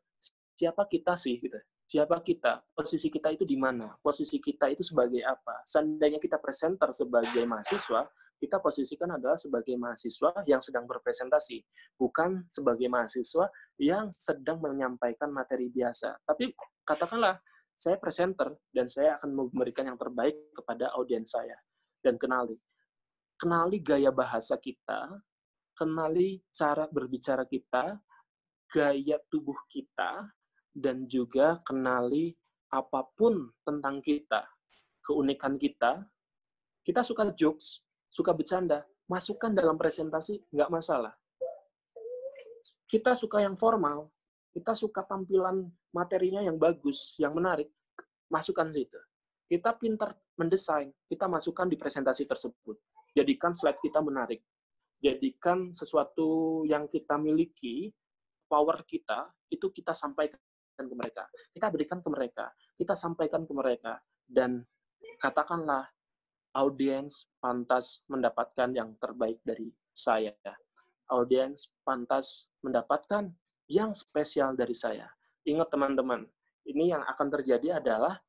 Speaker 1: siapa kita sih gitu. Siapa kita? Posisi kita itu di mana? Posisi kita itu sebagai apa? Seandainya kita presenter sebagai mahasiswa, kita posisikan adalah sebagai mahasiswa yang sedang berpresentasi, bukan sebagai mahasiswa yang sedang menyampaikan materi biasa. Tapi katakanlah saya presenter dan saya akan memberikan yang terbaik kepada audiens saya. Dan kenali gaya bahasa kita, kenali cara berbicara kita, gaya tubuh kita, dan juga kenali apapun tentang kita, keunikan kita. Kita suka jokes, suka bercanda, masukkan dalam presentasi, nggak masalah. Kita suka yang formal, kita suka tampilan materinya yang bagus, yang menarik, masukkan situ. Kita pintar mendesain, kita masukkan di presentasi tersebut. Jadikan slide kita menarik. Jadikan sesuatu yang kita miliki, power kita, itu kita sampaikan ke mereka. Kita berikan ke mereka. Kita sampaikan ke mereka. Dan katakanlah, audiens pantas mendapatkan yang terbaik dari saya. Audiens pantas mendapatkan yang spesial dari saya. Ingat teman-teman, ini yang akan terjadi adalah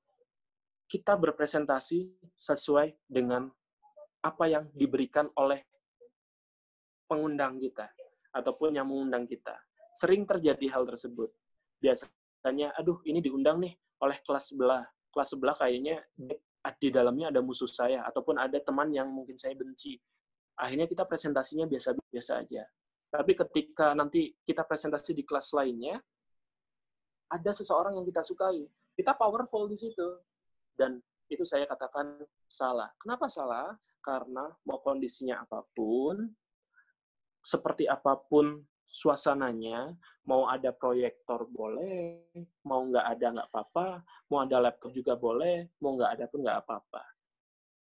Speaker 1: kita berpresentasi sesuai dengan apa yang diberikan oleh pengundang kita ataupun yang mengundang kita. Sering terjadi hal tersebut. Biasanya, aduh ini diundang nih oleh kelas sebelah. Kelas sebelah kayaknya di dalamnya ada musuh saya ataupun ada teman yang mungkin saya benci. Akhirnya kita presentasinya biasa-biasa aja. Tapi ketika nanti kita presentasi di kelas lainnya, ada seseorang yang kita sukai. Kita powerful di situ. Dan itu saya katakan salah. Kenapa salah? Karena mau kondisinya apapun, seperti apapun suasananya, mau ada proyektor boleh, mau nggak ada nggak apa-apa, mau ada laptop juga boleh, mau nggak ada pun nggak apa-apa.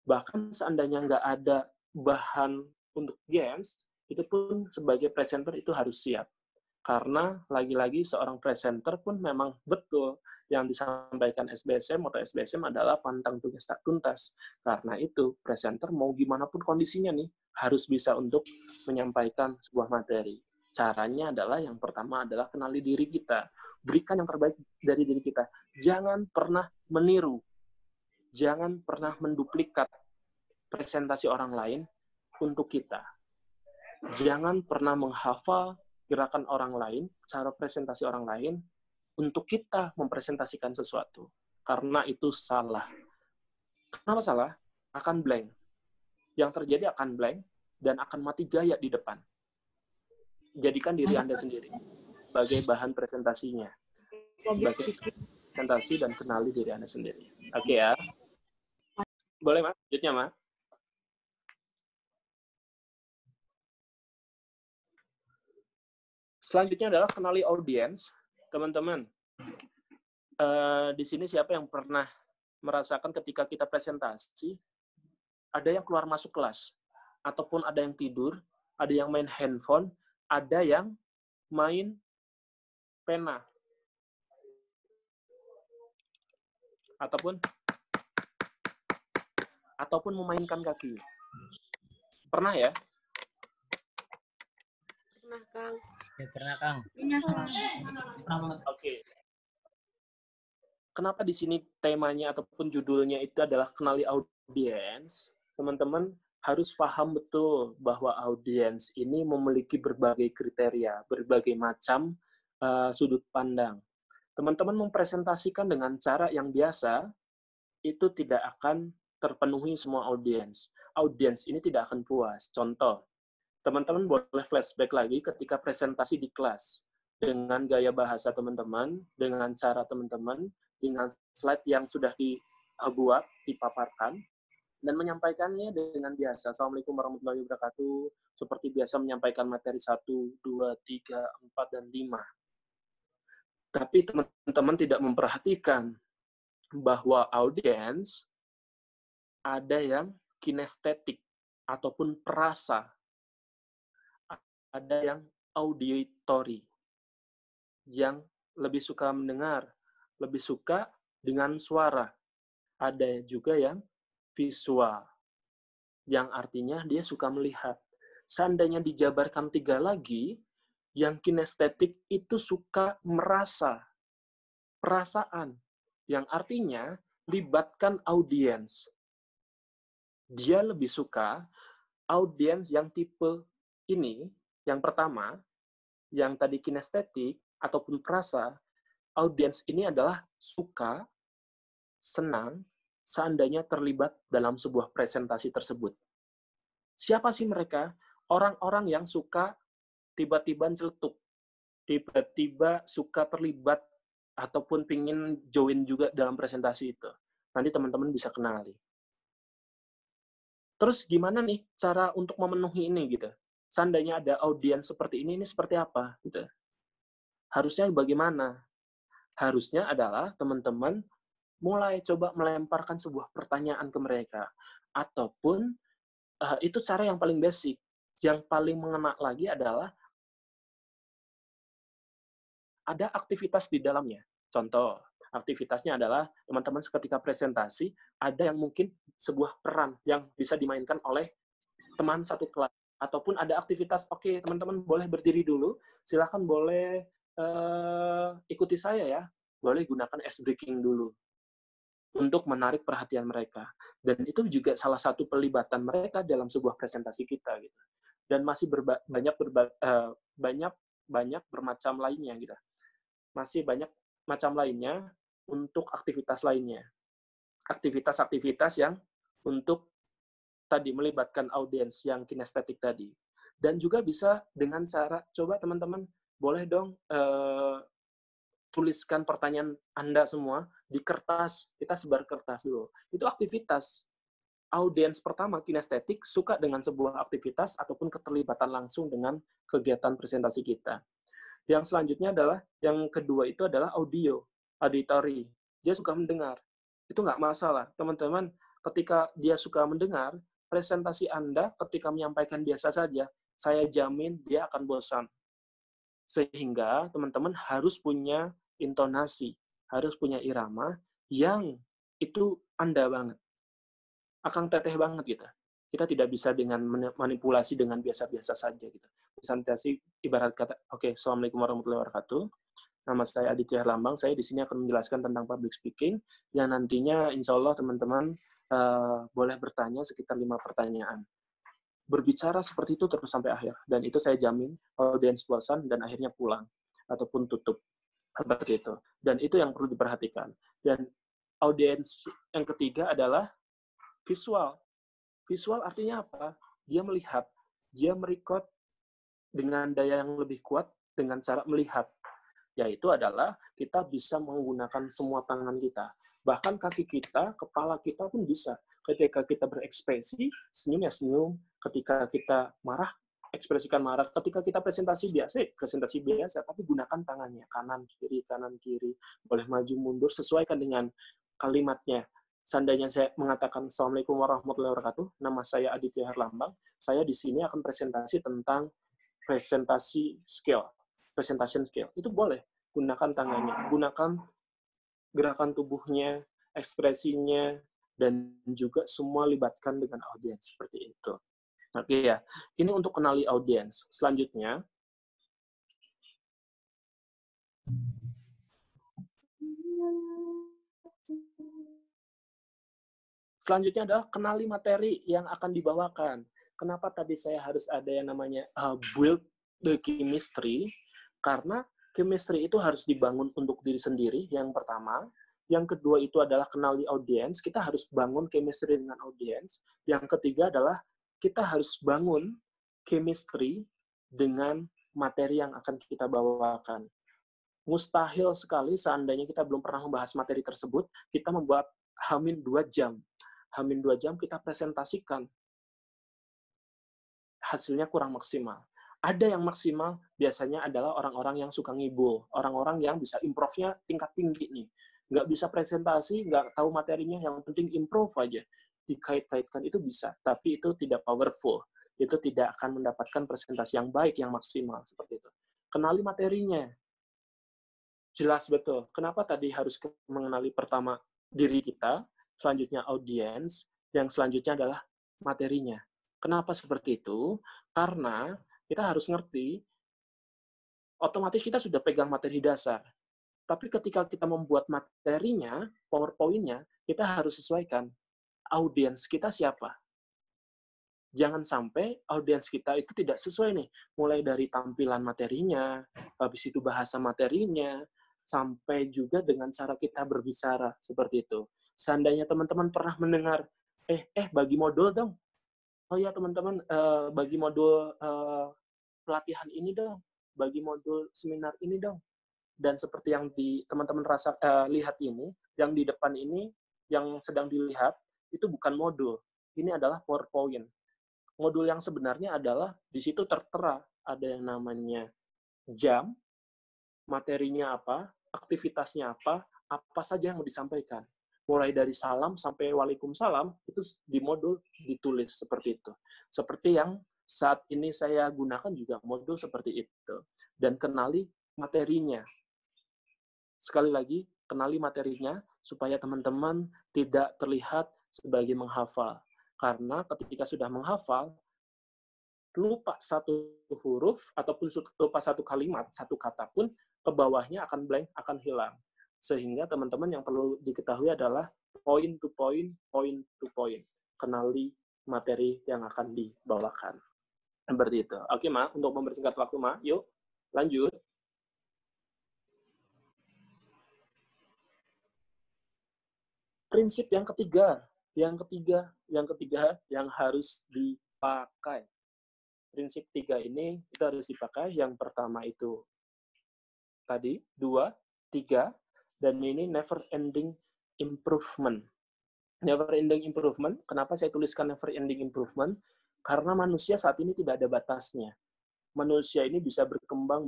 Speaker 1: Bahkan seandainya nggak ada bahan untuk games, itu pun sebagai presenter itu harus siap. Karena lagi-lagi seorang presenter pun memang betul yang disampaikan SBSM atau SBSM adalah pantang tugas tak tuntas. Karena itu, presenter mau gimana pun kondisinya nih, harus bisa untuk menyampaikan sebuah materi. Caranya adalah yang pertama adalah kenali diri kita. Berikan yang terbaik dari diri kita. Jangan pernah meniru. Jangan pernah menduplikat presentasi orang lain untuk kita. Jangan pernah menghafal gerakan orang lain, cara presentasi orang lain, untuk kita mempresentasikan sesuatu. Karena itu salah. Kenapa salah? Akan blank. Yang terjadi akan blank, dan akan mati gaya di depan. Jadikan diri Anda sendiri sebagai bahan presentasinya. Sebagai presentasi dan kenali diri Anda sendiri. Oke ya? Boleh, Mas? Lanjutnya, Mas? Selanjutnya adalah kenali audiens. Teman-teman, di sini siapa yang pernah merasakan ketika kita presentasi, ada yang keluar masuk kelas, ataupun ada yang tidur, ada yang main handphone, ada yang main pena, ataupun memainkan kaki. Pernah ya?
Speaker 2: Pernah, Kang.
Speaker 3: Ya, pernah, Kang.
Speaker 1: Oke. Kenapa di sini temanya ataupun judulnya itu adalah kenali audiens? Teman-teman harus paham betul bahwa audiens ini memiliki berbagai kriteria, berbagai macam sudut pandang. Teman-teman mempresentasikan dengan cara yang biasa, itu tidak akan terpenuhi semua audiens. Audiens ini tidak akan puas. Contoh, teman-teman boleh flashback lagi ketika presentasi di kelas. Dengan gaya bahasa teman-teman, dengan cara teman-teman, dengan slide yang sudah dibuat, dipaparkan, dan menyampaikannya dengan biasa. Assalamualaikum warahmatullahi wabarakatuh. Seperti biasa menyampaikan materi 1, 2, 3, 4, dan 5. Tapi teman-teman tidak memperhatikan bahwa audiens ada yang kinestetik ataupun perasa. Ada yang auditory, yang lebih suka mendengar, lebih suka dengan suara. Ada juga yang visual, yang artinya dia suka melihat. Seandainya dijabarkan 3 lagi, yang kinestetik itu suka merasa, perasaan, yang artinya libatkan audiens. Dia lebih suka audiens yang tipe ini, yang pertama, yang tadi kinestetik ataupun perasa, audiens ini adalah suka, senang, seandainya terlibat dalam sebuah presentasi tersebut. Siapa sih mereka? Orang-orang yang suka tiba-tiba celetuk, tiba-tiba suka terlibat ataupun pingin join juga dalam presentasi itu. Nanti teman-teman bisa kenali. Terus gimana nih cara untuk memenuhi ini gitu? Seandainya ada audiens seperti ini seperti apa gitu? Harusnya bagaimana? Harusnya adalah teman-teman mulai coba melemparkan sebuah pertanyaan ke mereka. Ataupun itu cara yang paling basic. Yang paling mengena lagi adalah ada aktivitas di dalamnya. Contoh, aktivitasnya adalah teman-teman ketika presentasi, ada yang mungkin sebuah peran yang bisa dimainkan oleh teman satu kelas. Ataupun ada aktivitas, oke, teman-teman boleh berdiri dulu, silakan boleh ikuti saya ya, boleh gunakan ice breaking dulu untuk menarik perhatian mereka. Dan itu juga salah satu pelibatan mereka dalam sebuah presentasi kita gitu. Dan masih banyak bermacam lainnya gitu. Masih banyak macam lainnya untuk aktivitas lainnya. Aktivitas-aktivitas yang untuk tadi melibatkan audiens yang kinestetik tadi. Dan juga bisa dengan cara, coba teman-teman boleh dong tuliskan pertanyaan Anda semua di kertas, kita sebar kertas dulu. Itu aktivitas. Audiens pertama, kinestetik, suka dengan sebuah aktivitas ataupun keterlibatan langsung dengan kegiatan presentasi kita. Yang selanjutnya adalah, yang kedua itu adalah audio, auditory. Dia suka mendengar. Itu nggak masalah. Teman-teman, ketika dia suka mendengar, presentasi Anda ketika menyampaikan biasa saja, saya jamin dia akan bosan. Sehingga teman-teman harus punya intonasi, harus punya irama yang itu Anda banget. Akang teteh banget gitu. Kita tidak bisa dengan manipulasi dengan biasa-biasa saja gitu. Presentasi ibarat kata, oke, Assalamualaikum warahmatullahi wabarakatuh. Nama saya Aditya Herlambang, saya di sini akan menjelaskan tentang public speaking, yang nantinya insya Allah teman-teman boleh bertanya sekitar 5 pertanyaan. Berbicara seperti itu terus sampai akhir, dan itu saya jamin audiens bosan dan akhirnya pulang ataupun tutup seperti itu. Dan itu yang perlu diperhatikan. Dan audiens yang ketiga adalah visual. Visual artinya apa? Dia melihat, dia merecord dengan daya yang lebih kuat dengan cara melihat. Yaitu adalah kita bisa menggunakan semua tangan kita. Bahkan kaki kita, kepala kita pun bisa. Ketika kita berekspresi, senyum ya senyum. Ketika kita marah, ekspresikan marah. Ketika kita presentasi biasa, tapi gunakan tangannya. Kanan, kiri. Boleh maju, mundur, sesuaikan dengan kalimatnya. Seandainya saya mengatakan Assalamualaikum warahmatullahi wabarakatuh, nama saya Aditya Herlambang, saya di sini akan presentasi tentang presentation skill. Itu boleh. Gunakan tangannya, gunakan gerakan tubuhnya, ekspresinya, dan juga semua libatkan dengan audiens seperti itu. Oke ya, ini untuk kenali audiens. Selanjutnya adalah kenali materi yang akan dibawakan. Kenapa tadi saya harus ada yang namanya build the chemistry? Karena chemistry itu harus dibangun untuk diri sendiri, yang pertama. Yang kedua itu adalah kenali audiens, kita harus bangun chemistry dengan audiens. Yang ketiga adalah kita harus bangun chemistry dengan materi yang akan kita bawakan. Mustahil sekali seandainya kita belum pernah membahas materi tersebut, kita membuat Hamin 2 jam. Hamin 2 jam kita presentasikan. Hasilnya kurang maksimal. Ada yang maksimal, biasanya adalah orang-orang yang suka ngibul. Orang-orang yang bisa improve-nya tingkat tinggi nih. Nggak bisa presentasi, nggak tahu materinya, yang penting improve aja. Dikait-kaitkan itu bisa, tapi itu tidak powerful. Itu tidak akan mendapatkan presentasi yang baik, yang maksimal. Seperti itu. Kenali materinya. Jelas betul. Kenapa tadi harus mengenali pertama diri kita, selanjutnya audiens, yang selanjutnya adalah materinya. Kenapa seperti itu? Karena kita harus ngerti, otomatis kita sudah pegang materi dasar. Tapi ketika kita membuat materinya, PowerPoint-nya, kita harus sesuaikan. Audiens kita siapa? Jangan sampai audiens kita itu tidak sesuai nih. Mulai dari tampilan materinya, habis itu bahasa materinya, sampai juga dengan cara kita berbicara, seperti itu. Seandainya teman-teman pernah mendengar, bagi modul dong. Oh ya teman-teman, bagi modul pelatihan ini dong. Bagi modul seminar ini dong. Dan seperti yang teman-teman lihat ini, yang di depan ini, yang sedang dilihat, itu bukan modul. Ini adalah PowerPoint. Modul yang sebenarnya adalah di situ tertera ada yang namanya jam, materinya apa, aktivitasnya apa saja yang mau disampaikan. Mulai dari salam sampai waalaikumsalam, itu di modul ditulis seperti itu. Seperti yang saat ini saya gunakan juga modul seperti itu. Dan kenali materinya. Sekali lagi, kenali materinya supaya teman-teman tidak terlihat sebagai menghafal. Karena ketika sudah menghafal, lupa satu huruf ataupun lupa satu kalimat, satu kata pun ke bawahnya akan blank, akan hilang. Sehingga teman-teman yang perlu diketahui adalah point to point, point to point. Kenali materi yang akan dibawakan. Seperti itu. Oke, Ma, untuk mempersingkat waktu, Ma, yuk lanjut. Prinsip yang ketiga yang harus dipakai. Prinsip 3 ini itu harus dipakai. Yang pertama itu tadi, 2, 3, dan ini never ending improvement. Never ending improvement, kenapa saya tuliskan never ending improvement? Karena manusia saat ini tidak ada batasnya. Manusia ini bisa berkembang,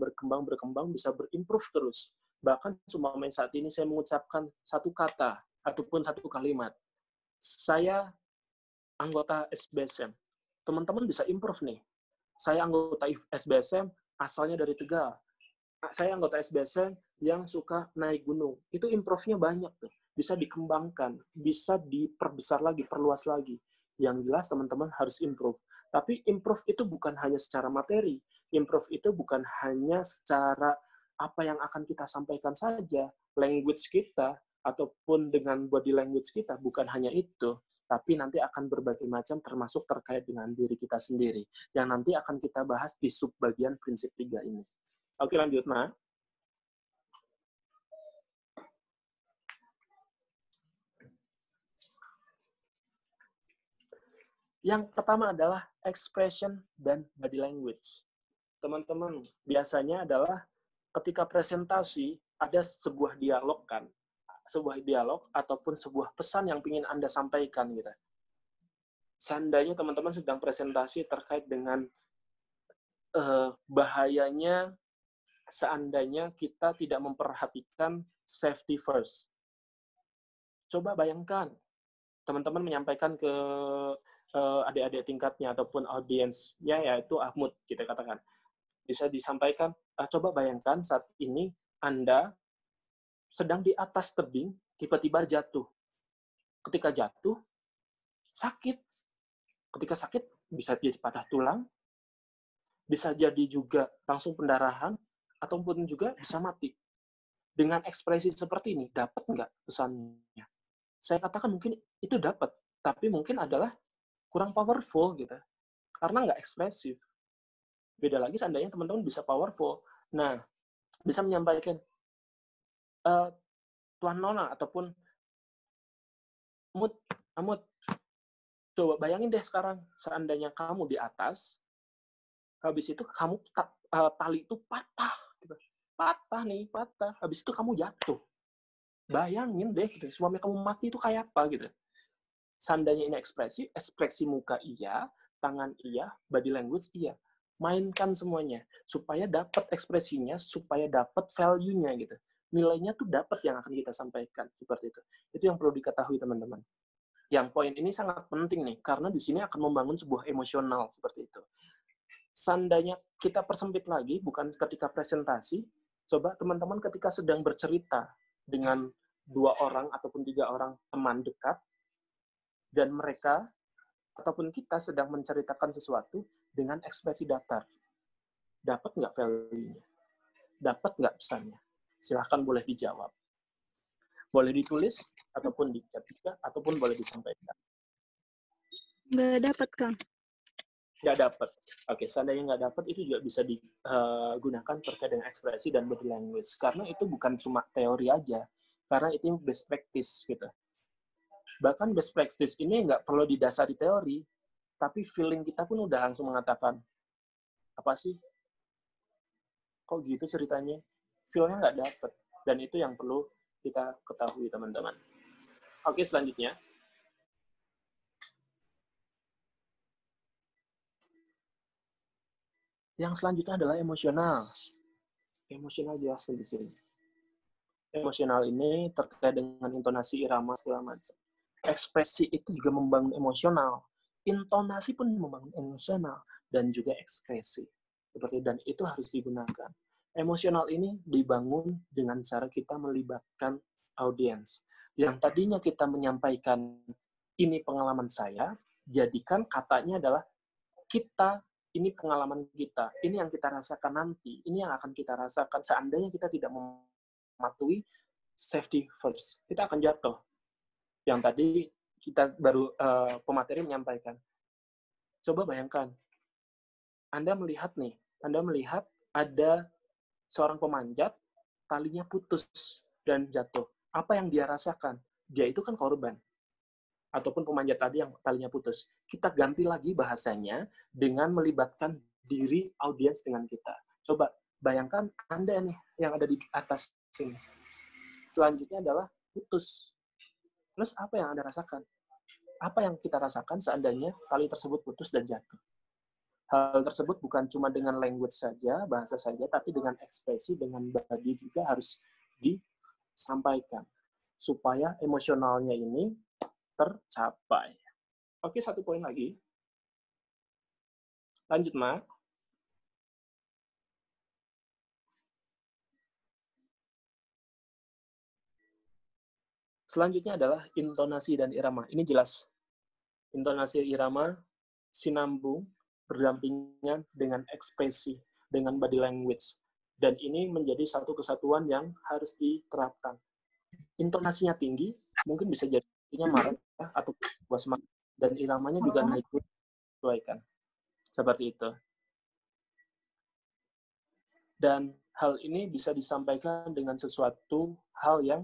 Speaker 1: bisa berimprove terus. Bahkan cuma saat ini saya mengucapkan satu kata, ataupun satu kalimat. Saya anggota SBSM. Teman-teman bisa improve nih. Saya anggota SBSM, asalnya dari Tegal. Saya anggota SBSM yang suka naik gunung. Itu improve-nya banyak tuh. Bisa dikembangkan, bisa diperbesar lagi, perluas lagi. Yang jelas teman-teman harus improve. Tapi improve itu bukan hanya secara materi. Improve itu bukan hanya secara apa yang akan kita sampaikan saja. Language kita, ataupun dengan body language kita, bukan hanya itu. Tapi nanti akan berbagai macam termasuk terkait dengan diri kita sendiri. Yang nanti akan kita bahas di subbagian prinsip 3 ini. Oke, lanjut, Ma. Yang pertama adalah expression dan body language. Teman-teman, biasanya adalah ketika presentasi, ada sebuah dialog kan. Sebuah dialog ataupun sebuah pesan yang ingin Anda sampaikan gitu. Seandainya teman-teman sedang presentasi terkait dengan bahayanya seandainya kita tidak memperhatikan safety first. Coba bayangkan, teman-teman menyampaikan ke adik-adik tingkatnya ataupun audiensnya, yaitu Ahmud, kita katakan. Bisa disampaikan, coba bayangkan saat ini Anda sedang di atas tebing, tiba-tiba jatuh. Ketika jatuh, sakit. Ketika sakit, bisa jadi patah tulang, bisa jadi juga langsung pendarahan, ataupun juga bisa mati. Dengan ekspresi seperti ini, dapat nggak pesannya? Saya katakan mungkin itu dapat, tapi mungkin adalah kurang powerful gitu. Karena nggak ekspresif. Beda lagi seandainya teman-teman bisa powerful. Nah, bisa menyampaikan, Tuan Nona ataupun Amut, coba bayangin deh sekarang, seandainya kamu di atas, habis itu kamu tali itu patah. Gitu. Patah. Habis itu kamu jatuh. Bayangin deh, gitu. Suami kamu mati itu kayak apa gitu. Seandainya ini ekspresi muka iya, tangan iya, body language iya. Mainkan semuanya supaya dapat ekspresinya, supaya dapat value-nya gitu. Nilainya tuh dapat yang akan kita sampaikan seperti itu. Itu yang perlu diketahui teman-teman. Yang poin ini sangat penting nih karena di sini akan membangun sebuah emosional seperti itu. Seandainya kita persempit lagi bukan ketika presentasi, coba teman-teman ketika sedang bercerita dengan 2 orang ataupun 3 orang teman dekat, Dan mereka ataupun kita sedang menceritakan sesuatu dengan ekspresi datar. Dapat nggak value-nya? Dapat nggak pesannya? Silahkan boleh dijawab. Boleh ditulis, ataupun di chat juga, ataupun boleh disampaikan.
Speaker 2: Nggak dapat, Kang.
Speaker 1: Nggak dapat. Oke, seandainya nggak dapat, itu juga bisa digunakan terkait dengan ekspresi dan body language. Karena itu bukan cuma teori aja. Karena itu best practice, gitu. Bahkan best practice ini nggak perlu didasari teori, tapi feeling kita pun udah langsung mengatakan, apa sih? Kok gitu ceritanya? Feel-nya nggak dapet. Dan itu yang perlu kita ketahui, teman-teman. Oke, selanjutnya. Yang selanjutnya adalah emosional. Emosional jelas di sini. Emosional ini terkait dengan intonasi, irama, segala macam. Ekspresi itu juga membangun emosional. Intonasi pun membangun emosional. Dan juga ekspresi. Dan itu harus digunakan. Emosional ini dibangun dengan cara kita melibatkan audiens. Yang tadinya kita menyampaikan, ini pengalaman saya, jadikan katanya adalah kita, ini pengalaman kita, ini yang kita rasakan nanti, ini yang akan kita rasakan seandainya kita tidak mematuhi safety first. Kita akan jatuh. Yang tadi kita baru pemateri menyampaikan. Coba bayangkan, Anda melihat ada seorang pemanjat, talinya putus dan jatuh. Apa yang dia rasakan? Dia itu kan korban. Ataupun pemanjat tadi yang talinya putus. Kita ganti lagi bahasanya dengan melibatkan diri audiens dengan kita. Coba bayangkan Anda nih yang ada di atas sini. Selanjutnya adalah putus. Terus apa yang Anda rasakan? Apa yang kita rasakan seandainya tali tersebut putus dan jatuh? Hal tersebut bukan cuma dengan language saja, bahasa saja, tapi dengan ekspresi, dengan body juga harus disampaikan. Supaya emosionalnya ini tercapai. Oke, satu poin lagi. Lanjut, Mak. Selanjutnya adalah intonasi dan irama. Ini jelas. Intonasi irama sinambung, berdampingan dengan ekspresi, dengan body language. Dan ini menjadi satu kesatuan yang harus diterapkan. Intonasinya tinggi, mungkin bisa jadinya marah atau puas semangat. Dan iramanya juga naik, sesuaikan. Seperti itu. Dan hal ini bisa disampaikan dengan sesuatu hal yang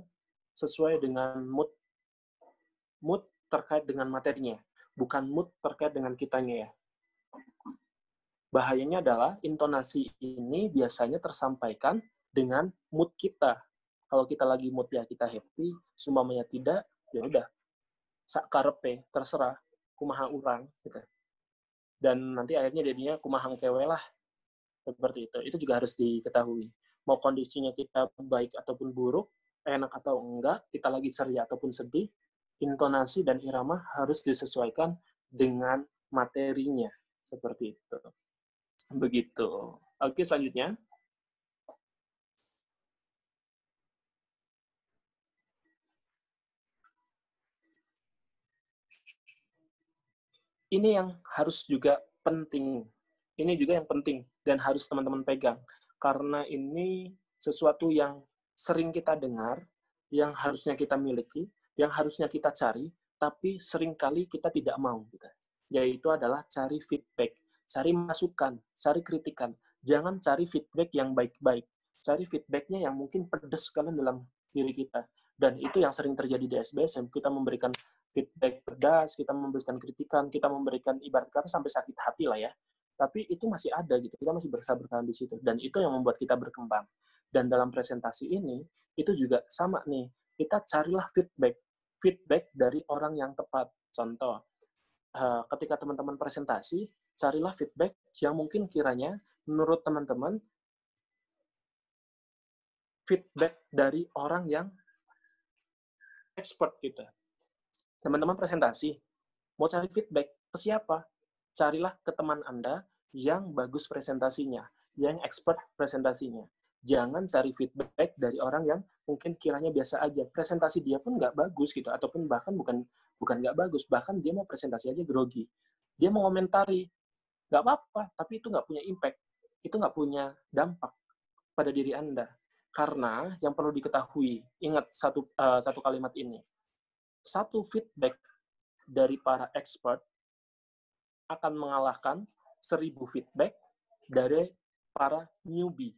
Speaker 1: sesuai dengan mood terkait dengan materinya, bukan mood terkait dengan kitanya ya. Bahayanya adalah intonasi ini biasanya tersampaikan dengan mood kita. Kalau kita lagi mood ya kita happy, sumpamanya tidak, ya udah. Sak karepe, terserah, kumaha urang gitu. Dan nanti akhirnya jadinya kumahang kewe lah. Seperti itu. Itu juga harus diketahui. Mau kondisinya kita baik ataupun buruk, enak atau enggak, kita lagi ceria ataupun sedih, intonasi dan irama harus disesuaikan dengan materinya. Seperti itu. Begitu. Oke, selanjutnya. Ini yang harus juga penting. Ini juga yang penting dan harus teman-teman pegang. Karena ini sesuatu yang sering kita dengar, yang harusnya kita miliki, yang harusnya kita cari, tapi seringkali kita tidak mau. Yaitu adalah cari feedback, cari masukan, cari kritikan. Jangan cari feedback yang baik-baik. Cari feedbacknya yang mungkin pedas sekali dalam diri kita. Dan itu yang sering terjadi di SBSM. Kita memberikan feedback pedas, kita memberikan kritikan, kita memberikan ibarat kata sampai sakit hati lah ya. Tapi itu masih ada gitu, kita masih berusaha bertahan di situ. Dan itu yang membuat kita berkembang. Dan dalam presentasi ini, itu juga sama nih. Kita carilah feedback dari orang yang tepat. Contoh, ketika teman-teman presentasi, carilah feedback yang mungkin kiranya menurut teman-teman feedback dari orang yang expert gitu. Teman-teman presentasi, mau cari feedback ke siapa? Carilah ke teman Anda yang bagus presentasinya, yang expert presentasinya. Jangan cari feedback dari orang yang mungkin kiranya biasa aja. Presentasi dia pun nggak bagus gitu, ataupun bahkan bukan nggak bagus, bahkan dia mau presentasi aja grogi. Dia mau komentari, nggak apa-apa, tapi itu nggak punya impact, itu nggak punya dampak pada diri Anda. Karena yang perlu diketahui, ingat satu kalimat ini, satu feedback dari para expert akan mengalahkan 1000 feedback dari para newbie.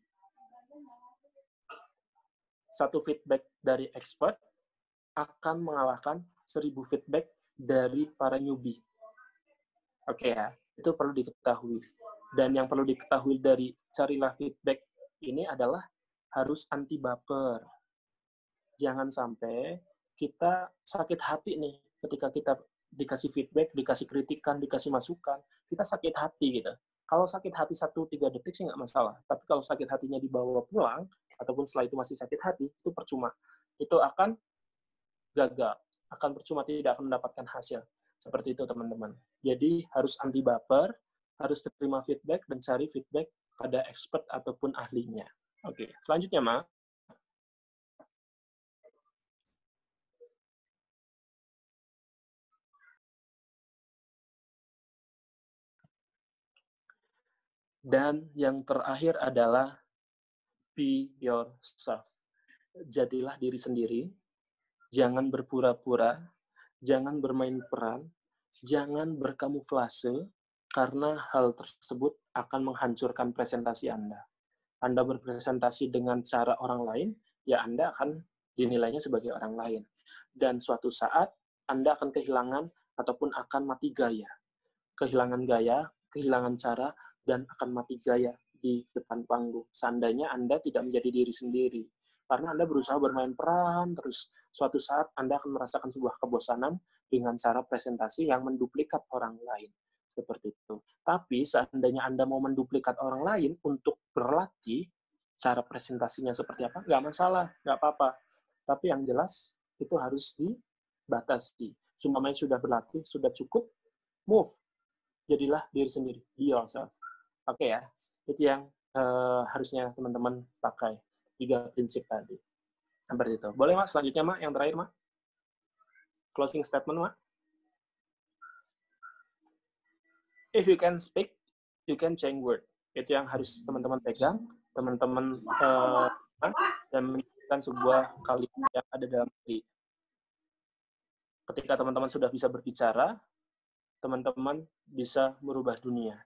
Speaker 1: Satu feedback dari expert akan mengalahkan 1000 feedback dari para newbie. Oke ya, itu perlu diketahui. Dan yang perlu diketahui dari carilah feedback ini adalah harus anti baper. Jangan sampai kita sakit hati nih ketika kita dikasih feedback, dikasih kritikan, dikasih masukan, kita sakit hati gitu. Kalau sakit hati 1-3 detik sih nggak masalah. Tapi kalau sakit hatinya dibawa pulang, ataupun setelah itu masih sakit hati, itu percuma. Itu akan gagal, akan percuma, tidak akan mendapatkan hasil. Seperti itu teman-teman. Jadi harus anti baper, harus terima feedback, dan cari feedback pada expert ataupun ahlinya. Oke, selanjutnya, Ma. Dan yang terakhir adalah be yourself. Jadilah diri sendiri, jangan berpura-pura, jangan bermain peran, jangan berkamuflase, karena hal tersebut akan menghancurkan presentasi Anda. Anda berpresentasi dengan cara orang lain, ya Anda akan dinilainya sebagai orang lain. Dan suatu saat, Anda akan kehilangan ataupun akan mati gaya. Kehilangan gaya, kehilangan cara, dan akan mati gaya di depan panggung. Seandainya Anda tidak menjadi diri sendiri. Karena Anda berusaha bermain peran, terus suatu saat Anda akan merasakan sebuah kebosanan dengan cara presentasi yang menduplikat orang lain. Seperti itu. Tapi seandainya Anda mau menduplikat orang lain untuk berlatih, cara presentasinya seperti apa, nggak masalah, nggak apa-apa. Tapi yang jelas, itu harus dibatasi. Sumpamanya sudah berlatih, sudah cukup, move. Jadilah diri sendiri, be yourself. Oke ya, itu yang harusnya teman-teman pakai. 3 prinsip tadi. Seperti itu. Boleh, Mak? Selanjutnya, Mak, yang terakhir, Mak. Closing statement, Mak. If you can speak, you can change word. Itu yang harus teman-teman pegang, teman-teman dan menjadikan sebuah kalimat yang ada dalam diri. Ketika teman-teman sudah bisa berbicara, teman-teman bisa merubah dunia.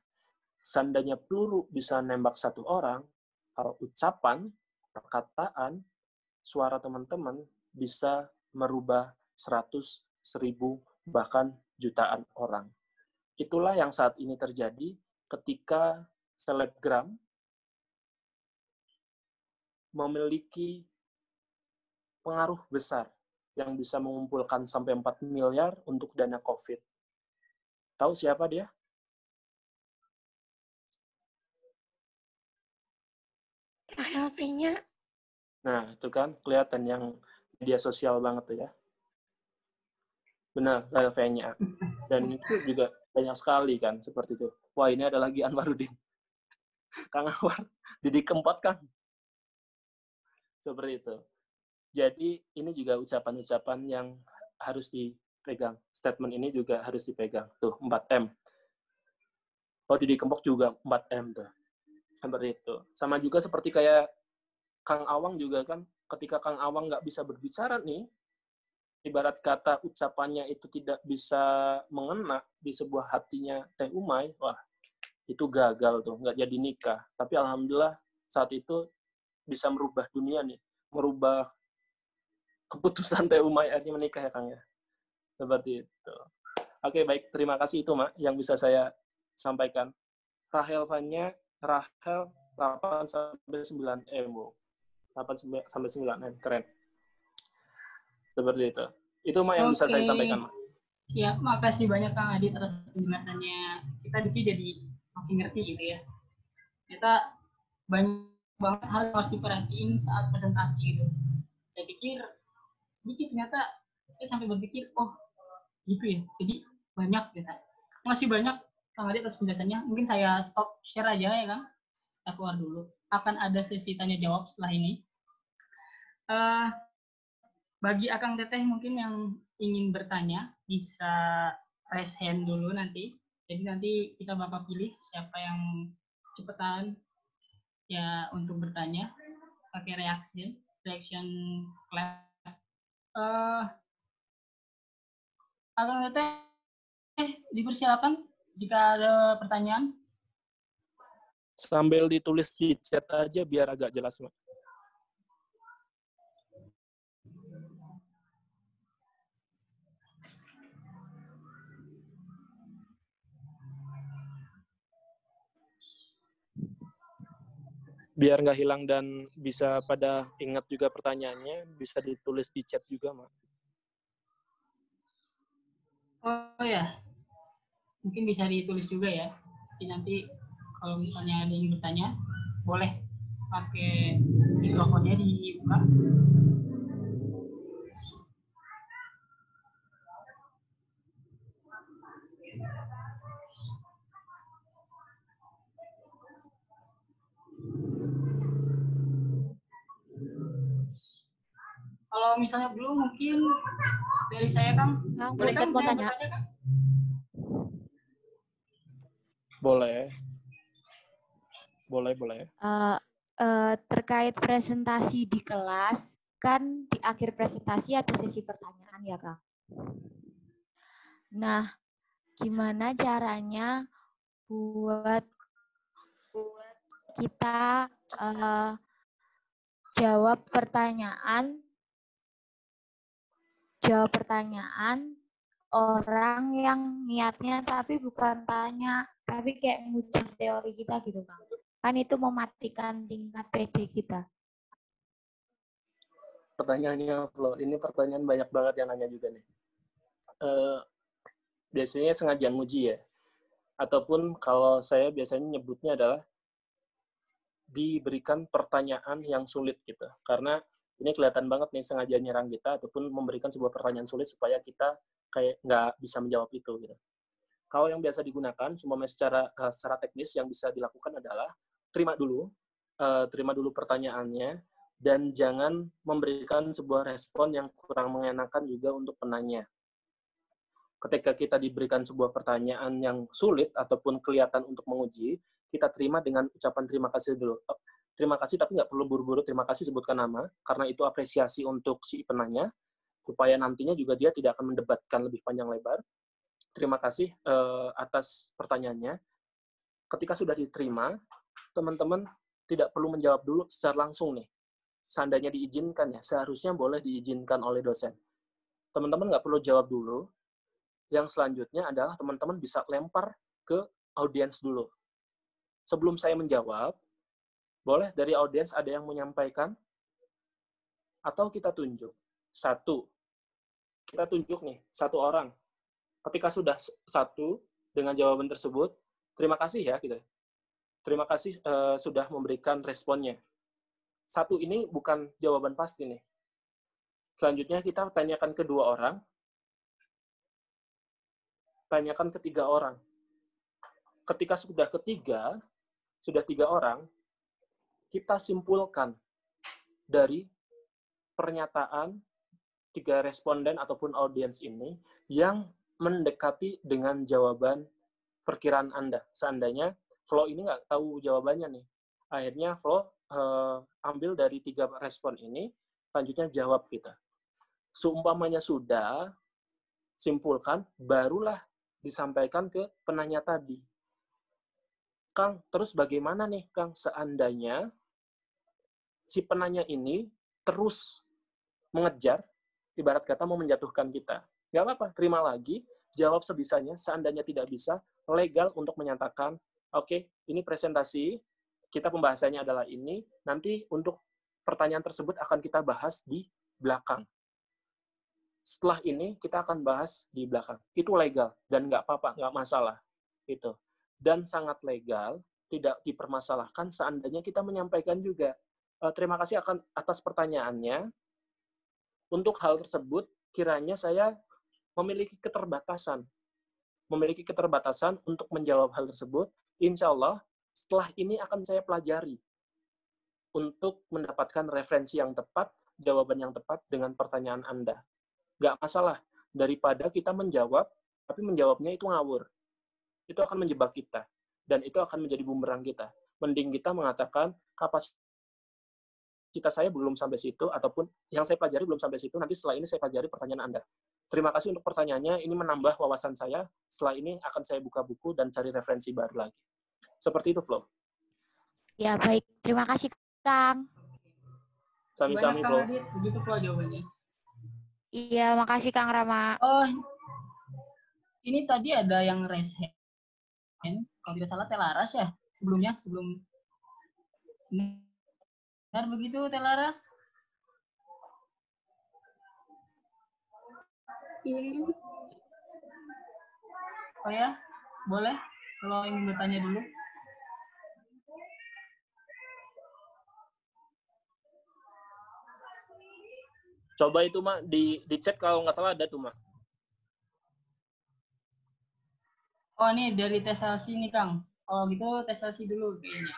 Speaker 1: Seandainya peluru bisa nembak satu orang, kalau ucapan, perkataan, suara teman-teman bisa merubah 100, 1000, bahkan jutaan orang. Itulah yang saat ini terjadi ketika selebgram memiliki pengaruh besar yang bisa mengumpulkan sampai 4 miliar untuk dana COVID. Tahu siapa dia?
Speaker 4: Rahel V-nya.
Speaker 1: Nah, itu kan kelihatan yang media sosial banget tuh ya. Benar, Rahel V-nya. Dan itu juga banyak sekali kan, seperti itu. Wah, ini ada lagi Anwarudin. Kang Anwar, Didi Kempot kan? Seperti itu. Jadi, ini juga ucapan-ucapan yang harus dipegang. Statement ini juga harus dipegang. Tuh, 4M. Oh, Didi Kempot juga 4M tuh. Seperti itu. Sama juga seperti kayak Kang Awang juga kan, ketika Kang Awang nggak bisa berbicara nih, ibarat kata ucapannya itu tidak bisa mengena di sebuah hatinya Teh Umay, wah, itu gagal tuh, nggak jadi nikah. Tapi alhamdulillah saat itu bisa merubah dunia nih, merubah keputusan Teh Umay akhirnya menikah ya Kang ya. Seperti itu. Oke, baik, terima kasih itu Mak yang bisa saya sampaikan. Rahel Fanya, Rahel 8-9 emo. 8-9 M, keren. Seperti itu. Itu Mak yang bisa saya sampaikan, Mak.
Speaker 5: Ya, makasih banyak Kang Adit atas penjelasannya. Kita di sini jadi makin ngerti gitu ya. Kita banyak banget hal yang harus diperhatiin saat presentasi gitu. Saya pikir, sedikit ternyata saya sampai berpikir, oh gitu ya. Jadi banyak gitu. Masih banyak Kang Adit atas penjelasannya. Mungkin saya stop share aja ya Kang. kita keluar dulu. Akan ada sesi tanya jawab setelah ini. Bagi Akang Teteh mungkin yang ingin bertanya, bisa raise hand dulu nanti. Jadi nanti kita bakal pilih siapa yang cepetan ya untuk bertanya pakai reaction clap. Akang Teteh dipersilakan jika ada pertanyaan.
Speaker 1: Sambil ditulis di chat aja biar agak jelas, Mak. Biar nggak hilang dan bisa pada ingat juga pertanyaannya, bisa ditulis di chat juga, Mak.
Speaker 5: Oh ya, mungkin bisa ditulis juga ya. Jadi nanti kalau misalnya ada yang bertanya, boleh pakai mikrofonnya dibuka. Kalau misalnya belum, mungkin dari saya, Kang.
Speaker 2: Kang,
Speaker 5: Boleh kan
Speaker 2: mau
Speaker 5: saya
Speaker 2: tanya.
Speaker 5: bertanya, Kang?
Speaker 1: Boleh. Boleh.
Speaker 2: Terkait presentasi di kelas, kan di akhir presentasi ada sesi pertanyaan ya, Kang. Nah, gimana caranya buat kita jawab pertanyaan orang yang niatnya tapi bukan tanya, tapi kayak nguji teori kita gitu, Kang. Kan itu mematikan tingkat PD kita.
Speaker 1: Pertanyaannya, Flo, ini pertanyaan banyak banget yang nanya juga nih. Biasanya sengaja nguji ya, ataupun kalau saya biasanya nyebutnya adalah diberikan pertanyaan yang sulit gitu. Karena ini kelihatan banget nih sengaja nyerang kita ataupun memberikan sebuah pertanyaan sulit supaya kita kayak nggak bisa menjawab itu gitu. Kalau yang biasa digunakan, semuanya secara teknis yang bisa dilakukan adalah terima dulu pertanyaannya dan jangan memberikan sebuah respon yang kurang mengenakan juga untuk penanya. Ketika kita diberikan sebuah pertanyaan yang sulit ataupun kelihatan untuk menguji, kita terima dengan ucapan terima kasih dulu. Terima kasih, tapi nggak perlu buru-buru terima kasih sebutkan nama, karena itu apresiasi untuk si penanya, supaya nantinya juga dia tidak akan mendebatkan lebih panjang lebar. Terima kasih atas pertanyaannya. Ketika sudah diterima, teman-teman tidak perlu menjawab dulu secara langsung nih. Seandainya diizinkan ya, seharusnya boleh diizinkan oleh dosen. Teman-teman nggak perlu jawab dulu. Yang selanjutnya adalah teman-teman bisa lempar ke audiens dulu. Sebelum saya menjawab, boleh dari audiens ada yang menyampaikan? Atau kita tunjuk? Kita tunjuk nih, satu orang. Ketika sudah satu dengan jawaban tersebut, terima kasih ya, gitu. Terima kasih sudah memberikan responnya. Satu ini bukan jawaban pasti nih. Selanjutnya kita tanyakan kedua orang, tanyakan ketiga orang. Ketika sudah tiga orang, kita simpulkan dari pernyataan tiga responden ataupun audiens ini yang mendekati dengan jawaban perkiraan Anda. Seandainya Flo ini nggak tahu jawabannya nih. Akhirnya Flo ambil dari tiga respon ini, selanjutnya jawab kita. Seumpamanya sudah, simpulkan, barulah disampaikan ke penanya tadi. Kang, terus bagaimana nih, Kang, seandainya si penanya ini terus mengejar, ibarat kata mau menjatuhkan kita. Nggak apa-apa, terima lagi, jawab sebisanya, seandainya tidak bisa, legal untuk menyatakan, oke, ini presentasi, kita pembahasannya adalah ini, nanti untuk pertanyaan tersebut akan kita bahas di belakang. Setelah ini, kita akan bahas di belakang. Itu legal, dan nggak apa-apa, nggak masalah. Itu. Dan sangat legal, tidak dipermasalahkan seandainya kita menyampaikan juga. Terima kasih atas pertanyaannya. Untuk hal tersebut, kiranya saya memiliki keterbatasan untuk menjawab hal tersebut. Insya Allah, setelah ini akan saya pelajari untuk mendapatkan referensi yang tepat, jawaban yang tepat dengan pertanyaan Anda. Nggak masalah, daripada kita menjawab, tapi menjawabnya itu ngawur. Itu akan menjebak kita, dan itu akan menjadi bumerang kita. Mending kita mengatakan, kapasitas saya belum sampai situ, ataupun yang saya pelajari belum sampai situ, nanti setelah ini saya pelajari pertanyaan Anda. Terima kasih untuk pertanyaannya, ini menambah wawasan saya, setelah ini akan saya buka buku dan cari referensi baru lagi. Seperti itu, Flo.
Speaker 2: Ya, baik. Terima kasih, Kang.
Speaker 1: Sami-sami,
Speaker 5: Kang
Speaker 1: Flo.
Speaker 5: Adit, begitu Flo jawabannya.
Speaker 2: Iya, makasih Kang Rama.
Speaker 5: Oh, ini tadi ada yang raise hand, kalau tidak salah Telaras ya, sebelum benar begitu Telaras?
Speaker 4: Iya.
Speaker 5: Oh ya, boleh kalau ingin bertanya dulu.
Speaker 1: Coba itu, Mak, di chat kalau nggak salah ada tuh, Mak.
Speaker 5: Oh, ini dari TESLC nih, Kang. Oh, gitu TESLC dulu kayaknya.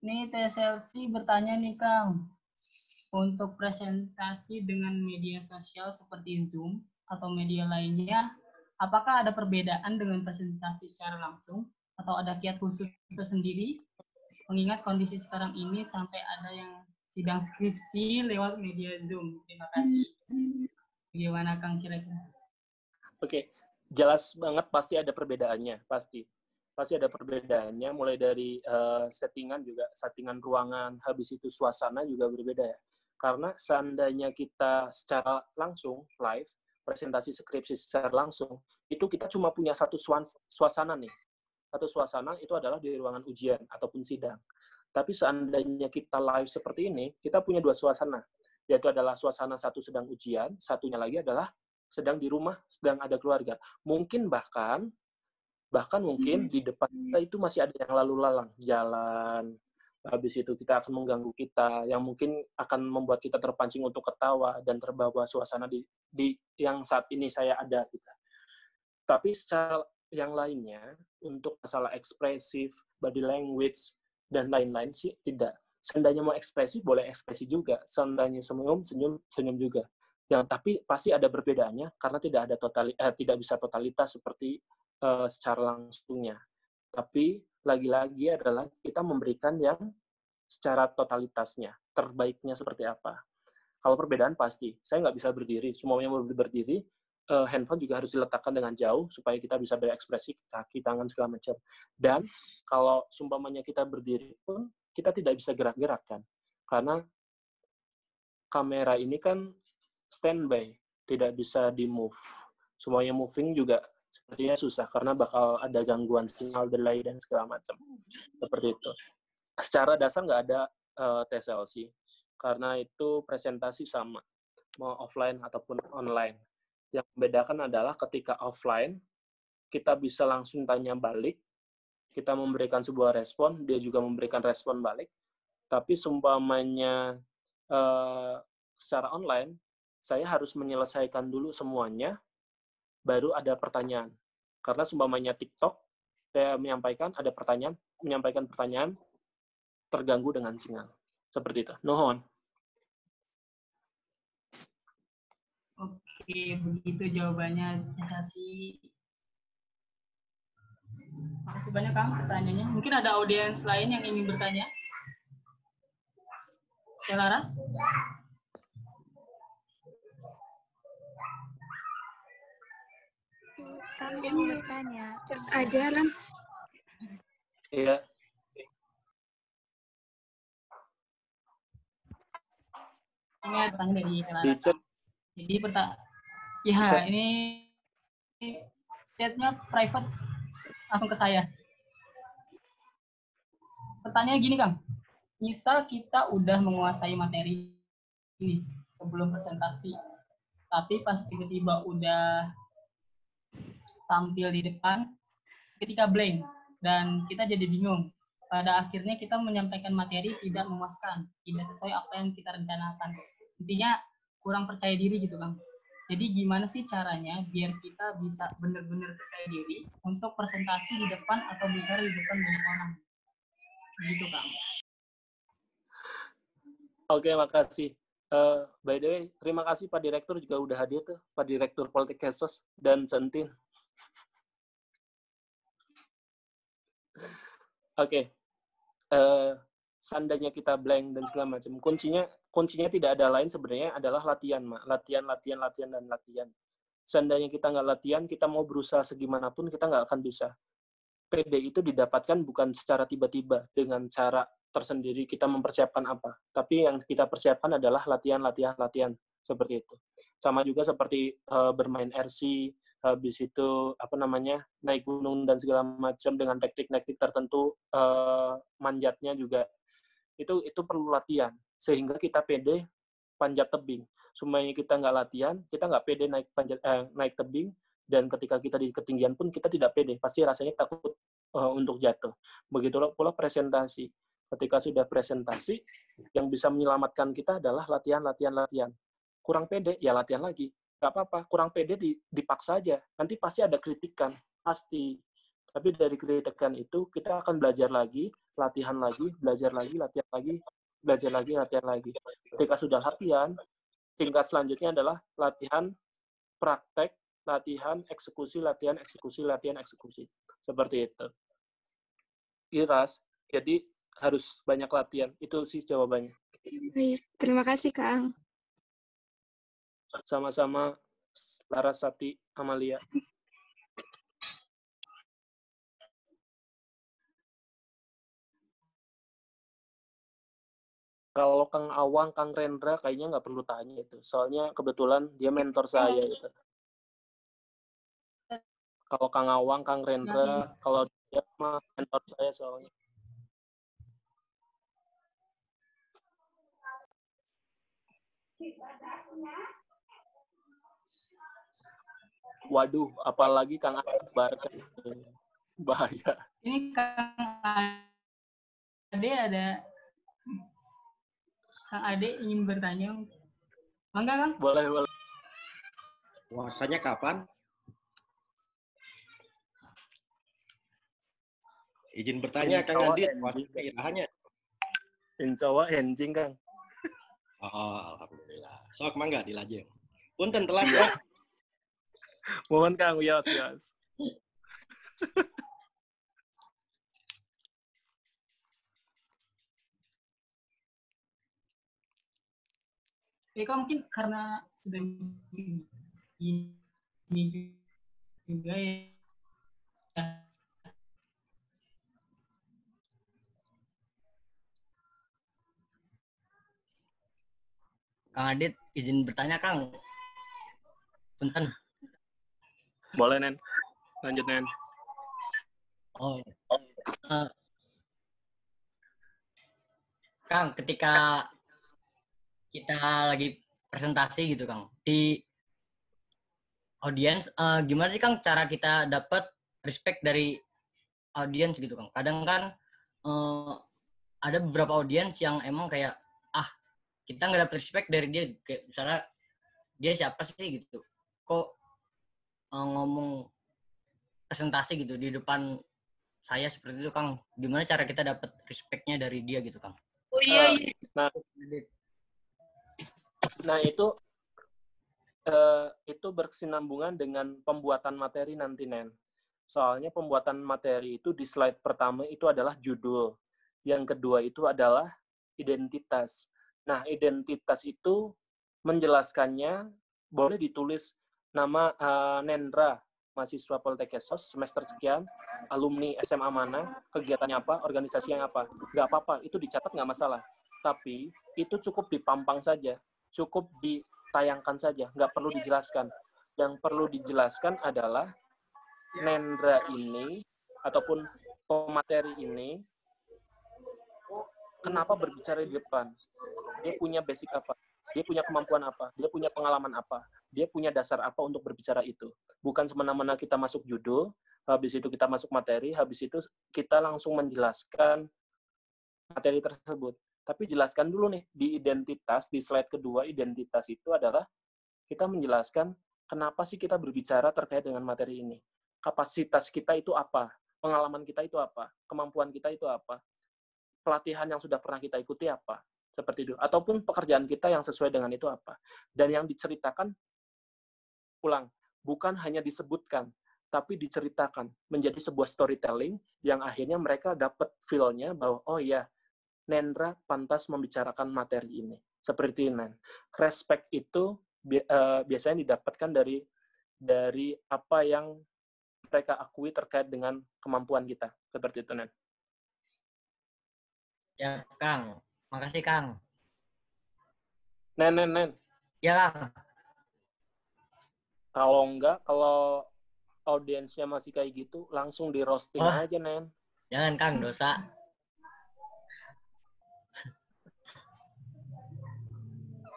Speaker 5: Ini TESLC bertanya nih, Kang. Untuk presentasi dengan media sosial seperti Zoom atau media lainnya, apakah ada perbedaan dengan presentasi secara langsung atau ada kiat khusus tersendiri? Mengingat kondisi sekarang ini sampai ada yang sidang skripsi lewat media Zoom. Terima kasih. Bagaimana Kang kira-kira?
Speaker 1: Oke, jelas banget pasti ada perbedaannya, pasti ada perbedaannya, mulai dari settingan ruangan, habis itu suasana juga berbeda ya. Karena seandainya kita secara langsung live presentasi skripsi secara langsung, itu kita cuma punya satu suasana nih. Satu suasana itu adalah di ruangan ujian ataupun sidang. Tapi seandainya kita live seperti ini, kita punya dua suasana, yaitu adalah suasana satu sedang ujian, satunya lagi adalah sedang di rumah, sedang ada keluarga. Mungkin bahkan mungkin di depan kita itu masih ada yang lalu lalang, jalan. Habis itu kita akan mengganggu kita, yang mungkin akan membuat kita terpancing untuk ketawa dan terbawa suasana di yang saat ini saya ada. Gitu. Tapi secara yang lainnya, untuk masalah ekspresif, body language, dan lain-lain sih tidak. Seandainya mau ekspresif, boleh ekspresi juga. Seandainya senyum juga. Yang tapi pasti ada perbedaannya karena tidak bisa totalitas seperti secara langsungnya. Tapi lagi-lagi adalah kita memberikan yang secara totalitasnya, terbaiknya seperti apa. Kalau perbedaan pasti, saya nggak bisa berdiri, semuanya mau berdiri, handphone juga harus diletakkan dengan jauh supaya kita bisa berekspresi, kaki, tangan, segala macam. Dan kalau sumpamanya kita berdiri pun, kita tidak bisa gerak-gerak kan. Karena kamera ini kan standby, tidak bisa di-move. Semuanya moving juga sepertinya susah, karena bakal ada gangguan signal, delay, dan segala macam. Seperti itu. Secara dasar nggak ada TSLC, karena itu presentasi sama, mau offline ataupun online. Yang membedakan adalah ketika offline, kita bisa langsung tanya balik, kita memberikan sebuah respon, dia juga memberikan respon balik. Tapi seumpamanya secara online, saya harus menyelesaikan dulu semuanya, baru ada pertanyaan. Karena seumpamanya TikTok, saya menyampaikan pertanyaan, terganggu dengan sinyal. Seperti itu. Nuhun.
Speaker 5: Oke, begitu jawabannya. Terima kasih. Makasih banyak Kang pertanyaannya. Mungkin ada audiens lain yang ingin bertanya? Laras?
Speaker 2: Kang mau bertanya.
Speaker 4: Cek aja lah.
Speaker 1: Iya.
Speaker 5: Ini ada pertanyaan dari
Speaker 1: Di
Speaker 5: Laras.
Speaker 1: chat.
Speaker 5: Jadi ini chatnya private langsung ke saya. Pertanyaan gini Kang, misal kita udah menguasai materi ini sebelum presentasi, tapi pas tiba-tiba udah tampil di depan, ketika blank dan kita jadi bingung. Pada akhirnya kita menyampaikan materi tidak memuaskan, tidak sesuai apa yang kita rencanakan. Intinya kurang percaya diri gitu Kang. Jadi gimana sih caranya biar kita bisa benar-benar percaya diri untuk presentasi di depan atau bicara di depan banyak orang? Gitu, Kang.
Speaker 1: Oke, makasih. By the way, terima kasih Pak Direktur juga udah hadir tuh, Pak Direktur Politik Kesos dan Centin. Oke, seandainya kita blank dan segala macam, kuncinya tidak ada lain sebenarnya adalah latihan, Mak. Latihan, dan latihan. Seandainya kita nggak latihan, kita mau berusaha segimanapun, kita nggak akan bisa. PD itu didapatkan bukan secara tiba-tiba dengan cara tersendiri kita mempersiapkan apa, tapi yang kita persiapkan adalah latihan seperti itu. Sama juga seperti bermain RC, habis itu naik gunung dan segala macam dengan teknik-teknik tertentu, manjatnya juga itu perlu latihan sehingga kita pede panjat tebing. Semuanya kita nggak latihan, kita nggak pede naik tebing, dan ketika kita di ketinggian pun kita tidak pede, pasti rasanya takut untuk jatuh. Begitu pula presentasi. Ketika sudah presentasi, yang bisa menyelamatkan kita adalah latihan. Kurang pede, ya latihan lagi. Nggak apa-apa, kurang pede dipaksa aja. Nanti pasti ada kritikan, pasti. Tapi dari kritikan itu, kita akan belajar lagi, latihan lagi, belajar lagi, latihan lagi, belajar lagi, latihan lagi. Ketika sudah latihan, tingkat selanjutnya adalah latihan praktek, latihan eksekusi, latihan eksekusi, latihan eksekusi. Seperti itu. Iras, jadi harus banyak latihan. Itu sih jawabannya.
Speaker 4: Baik, terima kasih Kang.
Speaker 1: Sama-sama, Larasati Amalia. Kalau Kang Awang, Kang Rendra, kayaknya nggak perlu tanya itu. Soalnya kebetulan dia mentor saya itu. Kalau Kang Awang, Kang Rendra, kalau dia mah mentor saya soalnya. Waduh, apalagi Kang Akbar, bahaya.
Speaker 5: Ini Kang Ade ingin bertanya. Mangga, Kang?
Speaker 1: Boleh.
Speaker 6: Puasanya kapan? Izin bertanya, Kang Adit, puasanya irahannya.
Speaker 1: Insya Allah enjing, Kang.
Speaker 6: Oh, alhamdulillah. Sok mangga dilajeng. Punten telah ya.
Speaker 1: Mohon Kang, yes.
Speaker 5: Kang mungkin karena sudah ini juga ya.
Speaker 3: Kang Adit, izin bertanya, Kang. Punten.
Speaker 1: Boleh, Nen. Lanjut, Nen.
Speaker 3: Oh, Kang, ketika kita lagi presentasi gitu, Kang, di audiens, gimana sih, Kang, cara kita dapat respect dari audiens gitu, Kang? Kadang kan ada beberapa audiens yang emang kayak, kita nggak dapet respect dari dia, kayak misalnya dia siapa sih gitu, kok ngomong presentasi gitu di depan saya seperti itu, Kang. Gimana cara kita dapat respect-nya dari dia gitu, Kang?
Speaker 4: Oh iya.
Speaker 1: Nah itu berkesinambungan dengan pembuatan materi nanti, Nen. Soalnya pembuatan materi itu di slide pertama itu adalah judul. Yang kedua itu adalah identitas. Nah, identitas itu menjelaskannya boleh ditulis nama Nendra, mahasiswa Politek Kesos, semester sekian, alumni SMA mana, kegiatannya apa, organisasinya apa. Nggak apa-apa, itu dicatat nggak masalah. Tapi itu cukup dipampang saja, cukup ditayangkan saja, nggak perlu dijelaskan. Yang perlu dijelaskan adalah Nendra ini, ataupun pemateri ini, kenapa berbicara di depan? Dia punya basic apa? Dia punya kemampuan apa? Dia punya pengalaman apa? Dia punya dasar apa untuk berbicara itu? Bukan semena-mena kita masuk judul, habis itu kita masuk materi, habis itu kita langsung menjelaskan materi tersebut. Tapi jelaskan dulu nih, di identitas, di slide kedua, identitas itu adalah kita menjelaskan kenapa sih kita berbicara terkait dengan materi ini. Kapasitas kita itu apa? Pengalaman kita itu apa? Kemampuan kita itu apa? Pelatihan yang sudah pernah kita ikuti apa? Seperti itu. Ataupun pekerjaan kita yang sesuai dengan itu apa? Dan yang diceritakan, ulang, bukan hanya disebutkan, tapi diceritakan menjadi sebuah storytelling yang akhirnya mereka dapat feel-nya bahwa, oh ya, Nendra pantas membicarakan materi ini. Seperti ini. Respect itu biasanya didapatkan dari apa yang mereka akui terkait dengan kemampuan kita. Seperti itu, Nen.
Speaker 3: Ya, Kang. Makasih, Kang.
Speaker 1: Nen.
Speaker 3: Ya, Kang.
Speaker 1: Kalau audiensnya masih kayak gitu, langsung di roasting aja, Nen.
Speaker 3: Jangan, Kang, dosa.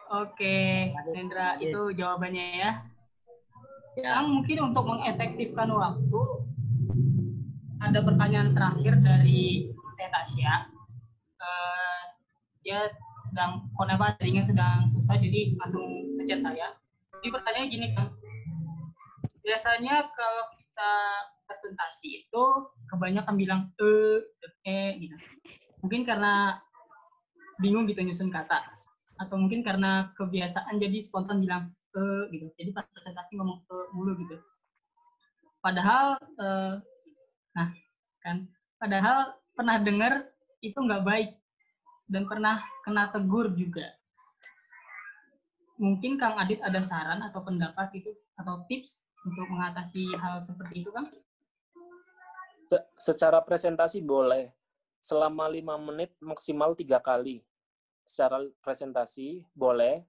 Speaker 5: Oke, Nendra, itu jawabannya ya. Kang, mungkin untuk mengefektifkan waktu, ada pertanyaan terakhir dari Teh Tasya. Dia sedang, jaringan sedang susah, jadi langsung ngechat saya. Jadi pertanyaannya gini, Kang. Biasanya kalau kita presentasi itu kebanyakan bilang gitu. Mungkin karena bingung gitu nyusun kata, atau mungkin karena kebiasaan jadi spontan bilang gitu. Jadi pas presentasi ngomong mulu gitu. Padahal padahal pernah dengar itu nggak baik dan pernah kena tegur juga. Mungkin Kang Adit ada saran atau pendapat gitu atau tips untuk mengatasi hal seperti itu, Kang?
Speaker 1: Secara presentasi boleh. Selama 5 menit maksimal 3 kali. Secara presentasi boleh,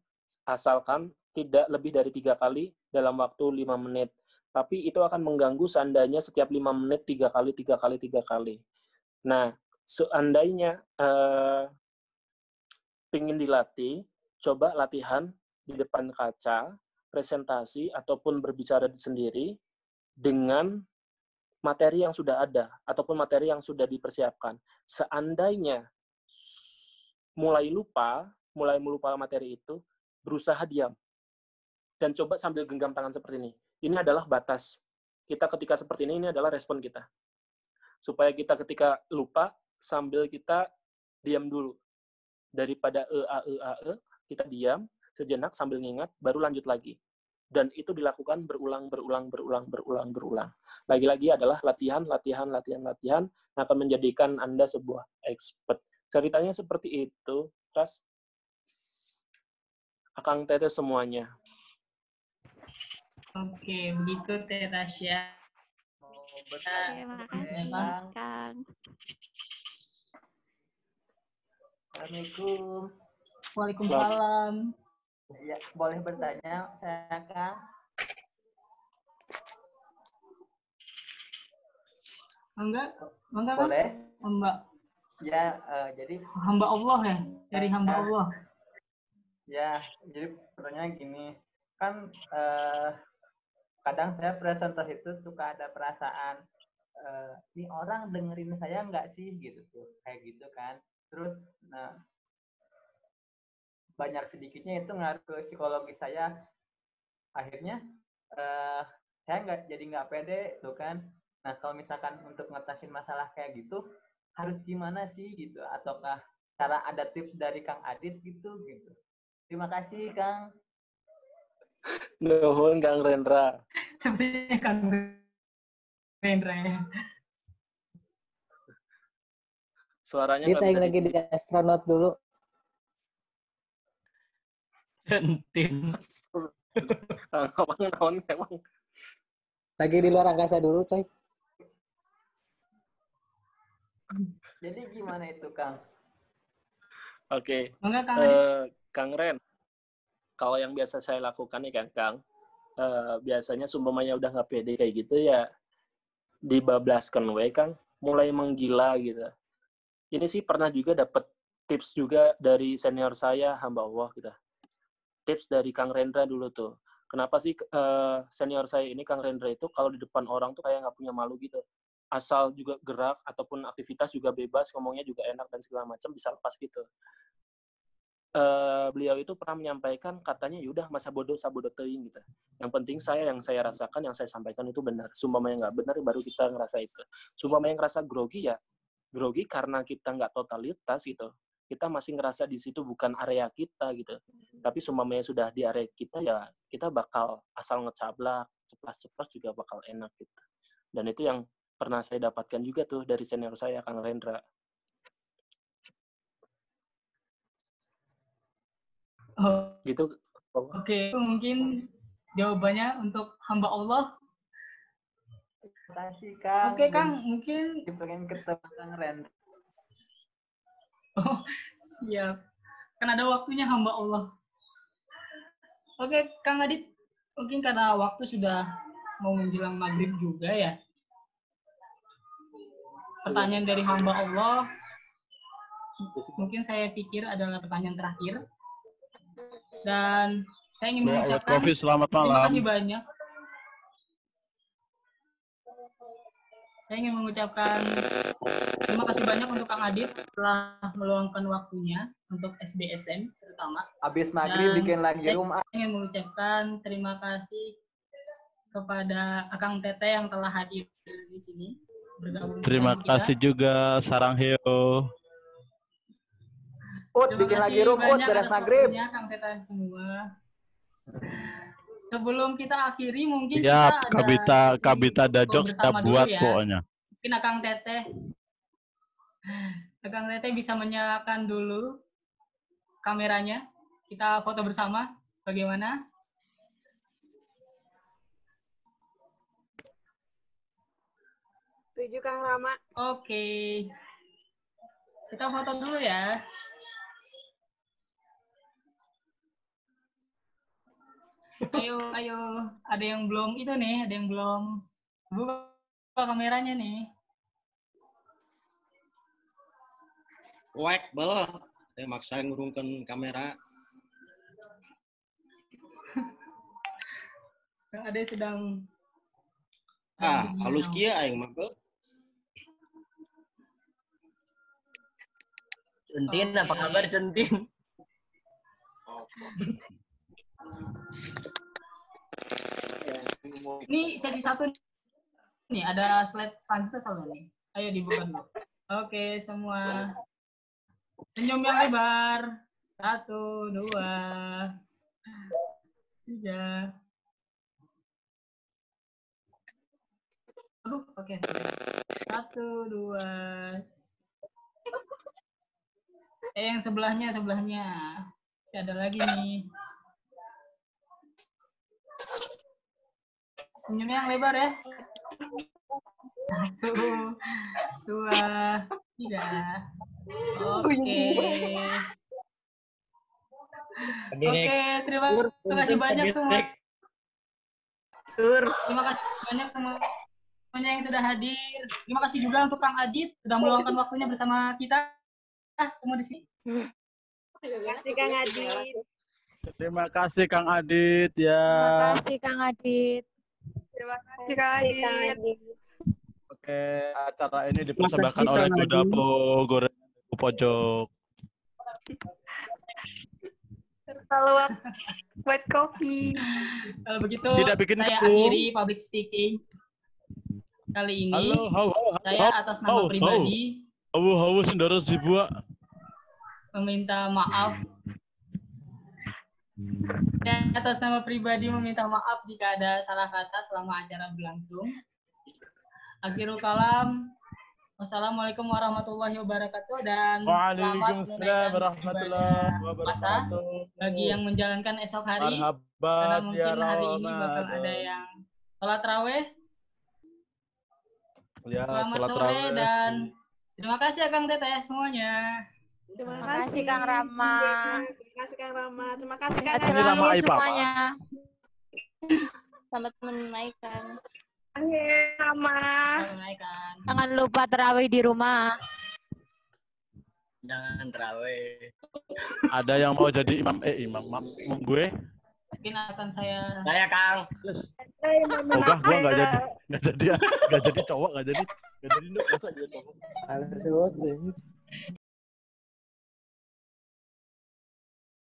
Speaker 1: asalkan tidak lebih dari 3 kali dalam waktu 5 menit. Tapi itu akan mengganggu seandainya setiap 5 menit 3 kali. Nah, seandainya ingin dilatih, coba latihan di depan kaca, presentasi, ataupun berbicara sendiri dengan materi yang sudah ada, ataupun materi yang sudah dipersiapkan. Seandainya mulai melupa materi itu, berusaha diam. Dan coba sambil genggam tangan seperti ini. Ini adalah batas. Kita ketika seperti ini adalah respon kita. Supaya kita ketika lupa, sambil kita diam dulu. Daripada kita diam, sejenak sambil ngingat, baru lanjut lagi. Dan itu dilakukan berulang. Lagi-lagi adalah latihan, akan menjadikan Anda sebuah expert. Ceritanya seperti itu, Kas. Akang Tete semuanya.
Speaker 5: Oke, begitu Teh Tasya.
Speaker 2: Terima kasih, Kang.
Speaker 7: Assalamualaikum.
Speaker 5: Waalaikumsalam.
Speaker 7: Ya, boleh bertanya, saya Kang?
Speaker 5: Enggak, Kang?
Speaker 7: Boleh?
Speaker 5: Hamba.
Speaker 7: Ya, jadi
Speaker 5: Hamba Allah ya, dari hamba Allah.
Speaker 7: Ya, jadi pertanyaannya gini, kan kadang saya presentasi itu suka ada perasaan, ini orang dengerin saya nggak sih gitu tuh, kayak gitu kan. Terus, nah, banyak sedikitnya itu ngaruh ke psikologi saya. Akhirnya saya nggak pede tuh kan. Nah, kalau misalkan untuk ngatasin masalah kayak gitu, harus gimana sih gitu? Ataukah cara ada tips dari Kang Adit gitu? Terima kasih, Kang.
Speaker 1: Nuhun, Kang Rendra.
Speaker 5: Sepertinya Kang Rendra ya.
Speaker 1: Suaranya
Speaker 8: Kita
Speaker 1: nggak bisa
Speaker 8: lagi di astronot dulu.
Speaker 3: Penting.
Speaker 1: Emang.
Speaker 8: Lagi di luar angkasa dulu, coy.
Speaker 7: Jadi gimana itu, Kang?
Speaker 1: Oke.
Speaker 5: Enggak, Kang.
Speaker 1: Kang Ren, kalau yang biasa saya lakukan nih Kang, biasanya sumpamanya udah nggak pede kayak gitu ya, dibablaskan we Kang, mulai menggila gitu. Ini sih pernah juga dapat tips juga dari senior saya, hamba Allah gitu. Tips dari Kang Rendra dulu tuh. Kenapa sih senior saya ini, Kang Rendra itu, kalau di depan orang tuh kayak nggak punya malu gitu. Asal juga gerak ataupun aktivitas juga bebas, ngomongnya juga enak dan segala macam bisa lepas gitu. beliau itu pernah menyampaikan katanya yaudah masa bodoh sabodo teuing gitu. Yang penting yang saya rasakan, yang saya sampaikan itu benar. Sumpamanya nggak benar baru kita ngerasa itu. Sumpamanya ngerasa grogi ya grogi karena kita nggak totalitas gitu. Kita masih ngerasa di situ bukan area kita gitu. Tapi sumpamanya sudah di area kita ya kita bakal asal ngecablak, ceplas-ceplos juga bakal enak gitu. Dan itu yang pernah saya dapatkan juga tuh dari senior saya Kang Rendra.
Speaker 5: Oh,
Speaker 1: Gitu.
Speaker 5: oke, mungkin jawabannya untuk hamba Allah.
Speaker 7: Terima kasih, Kang.
Speaker 5: Oke, Kang, mungkin
Speaker 7: pengen ketemu Kang Rendra.
Speaker 5: oh, siap. Kan ada waktunya hamba Allah. Oke, Kang Adit, mungkin karena waktu sudah mau menjelang maghrib juga ya. Pertanyaan dari hamba Allah, mungkin saya pikir adalah pertanyaan terakhir. Dan saya ingin mengucapkan
Speaker 9: selamat malam.
Speaker 5: terima kasih banyak. Saya ingin mengucapkan terima kasih banyak untuk Kang Adit telah meluangkan waktunya untuk SBSN terutama.
Speaker 7: Habis maghrib
Speaker 5: Dan
Speaker 7: bikin lagi rumah.
Speaker 5: Saya ingin mengucapkan terima kasih kepada Akang Tete yang telah hadir di sini bergabung
Speaker 9: Terima
Speaker 5: bersama
Speaker 9: kasih
Speaker 5: kita.
Speaker 9: juga Sarangheo.
Speaker 7: Ut bikin lagi room Ut beres maghrib.
Speaker 5: Kang Tete semua. Sebelum kita akhiri mungkin
Speaker 9: Ya,
Speaker 5: kita ada
Speaker 9: Kabita Dajok kita
Speaker 5: bersama dulu
Speaker 9: buat
Speaker 5: ya.
Speaker 9: pokoknya.
Speaker 5: Mungkin Akang Teteh bisa menyalakan dulu kameranya. Kita foto bersama. Bagaimana?
Speaker 4: Setuju Kang Rama.
Speaker 5: Oke. Kita foto dulu ya. Ayo. Ada yang belum itu nih, ada yang belum buka kameranya nih.
Speaker 6: Wek, bel. Saya maksa ngurungkan kamera.
Speaker 5: Yang ada sedang
Speaker 6: Halus kia aing mah, bel.
Speaker 3: Centin, apa kabar Centin?
Speaker 5: Ini sesi 1 nih, ada slide selanjutnya soalnya nih. Ayo dibuka dulu. Oke, semua. Senyum yang lebar. 1, 2, 3. Aduh, oke. 1, 2. Yang sebelahnya. Masih ada lagi nih. Senyumnya yang lebar ya. 1, 2, 3. Oke. Oke, terima kasih banyak semua. Terima kasih banyak semuanya yang sudah hadir. Terima kasih juga untuk Kang Adit sudah meluangkan waktunya bersama kita semua di sini.
Speaker 4: Terima kasih Kang Adit.
Speaker 9: Terima kasih Kang Adit ya.
Speaker 2: Terima kasih Kang Adit.
Speaker 4: Terima kasih Kang Adit.
Speaker 9: Oke, acara ini dipersembahkan oleh Godapo Goreng Pojok.
Speaker 4: Kalau buat kopi.
Speaker 5: Kalau begitu
Speaker 9: Tidak bikin
Speaker 5: saya
Speaker 9: ketum.
Speaker 5: akhiri public speaking kali ini.
Speaker 9: Halo,
Speaker 5: Saya atas nama pribadi
Speaker 9: Hawu sendiri sibuk.
Speaker 5: meminta maaf. Saya atas nama pribadi meminta maaf jika ada salah kata selama acara berlangsung. Akhirul kalam. Wassalamualaikum warahmatullahi wabarakatuh dan
Speaker 9: Waalaikumsalam warahmatullahi wabarakatuh.
Speaker 5: Bagi yang menjalankan esok hari, karena
Speaker 9: Marhaban
Speaker 5: mungkin
Speaker 9: ya
Speaker 5: hari ini bakal
Speaker 9: Ramadan.
Speaker 5: ada yang sholat raweh.
Speaker 9: Ya,
Speaker 5: Selamat
Speaker 9: sholat
Speaker 5: sore
Speaker 9: raweh.
Speaker 5: dan terima kasih Kang Teteh semuanya.
Speaker 4: Terima
Speaker 2: kasih Kang Rama.
Speaker 4: Terima kasih Kang Rama. Terima kasih Kang
Speaker 2: Sehat
Speaker 9: Ini Rama
Speaker 2: selalu
Speaker 9: Aipa,
Speaker 2: semuanya.
Speaker 4: Selamat menunaikan. Rama.
Speaker 5: Assalamualaikum.
Speaker 2: Jangan lupa terawih di rumah.
Speaker 3: Jangan terawih.
Speaker 9: Ada yang mau jadi imam gue?
Speaker 5: Mungkin akan saya
Speaker 3: Kang.
Speaker 9: Ogah gue nggak jadi cowok nggak jadi Nuk, masa dia cowok.
Speaker 8: Alas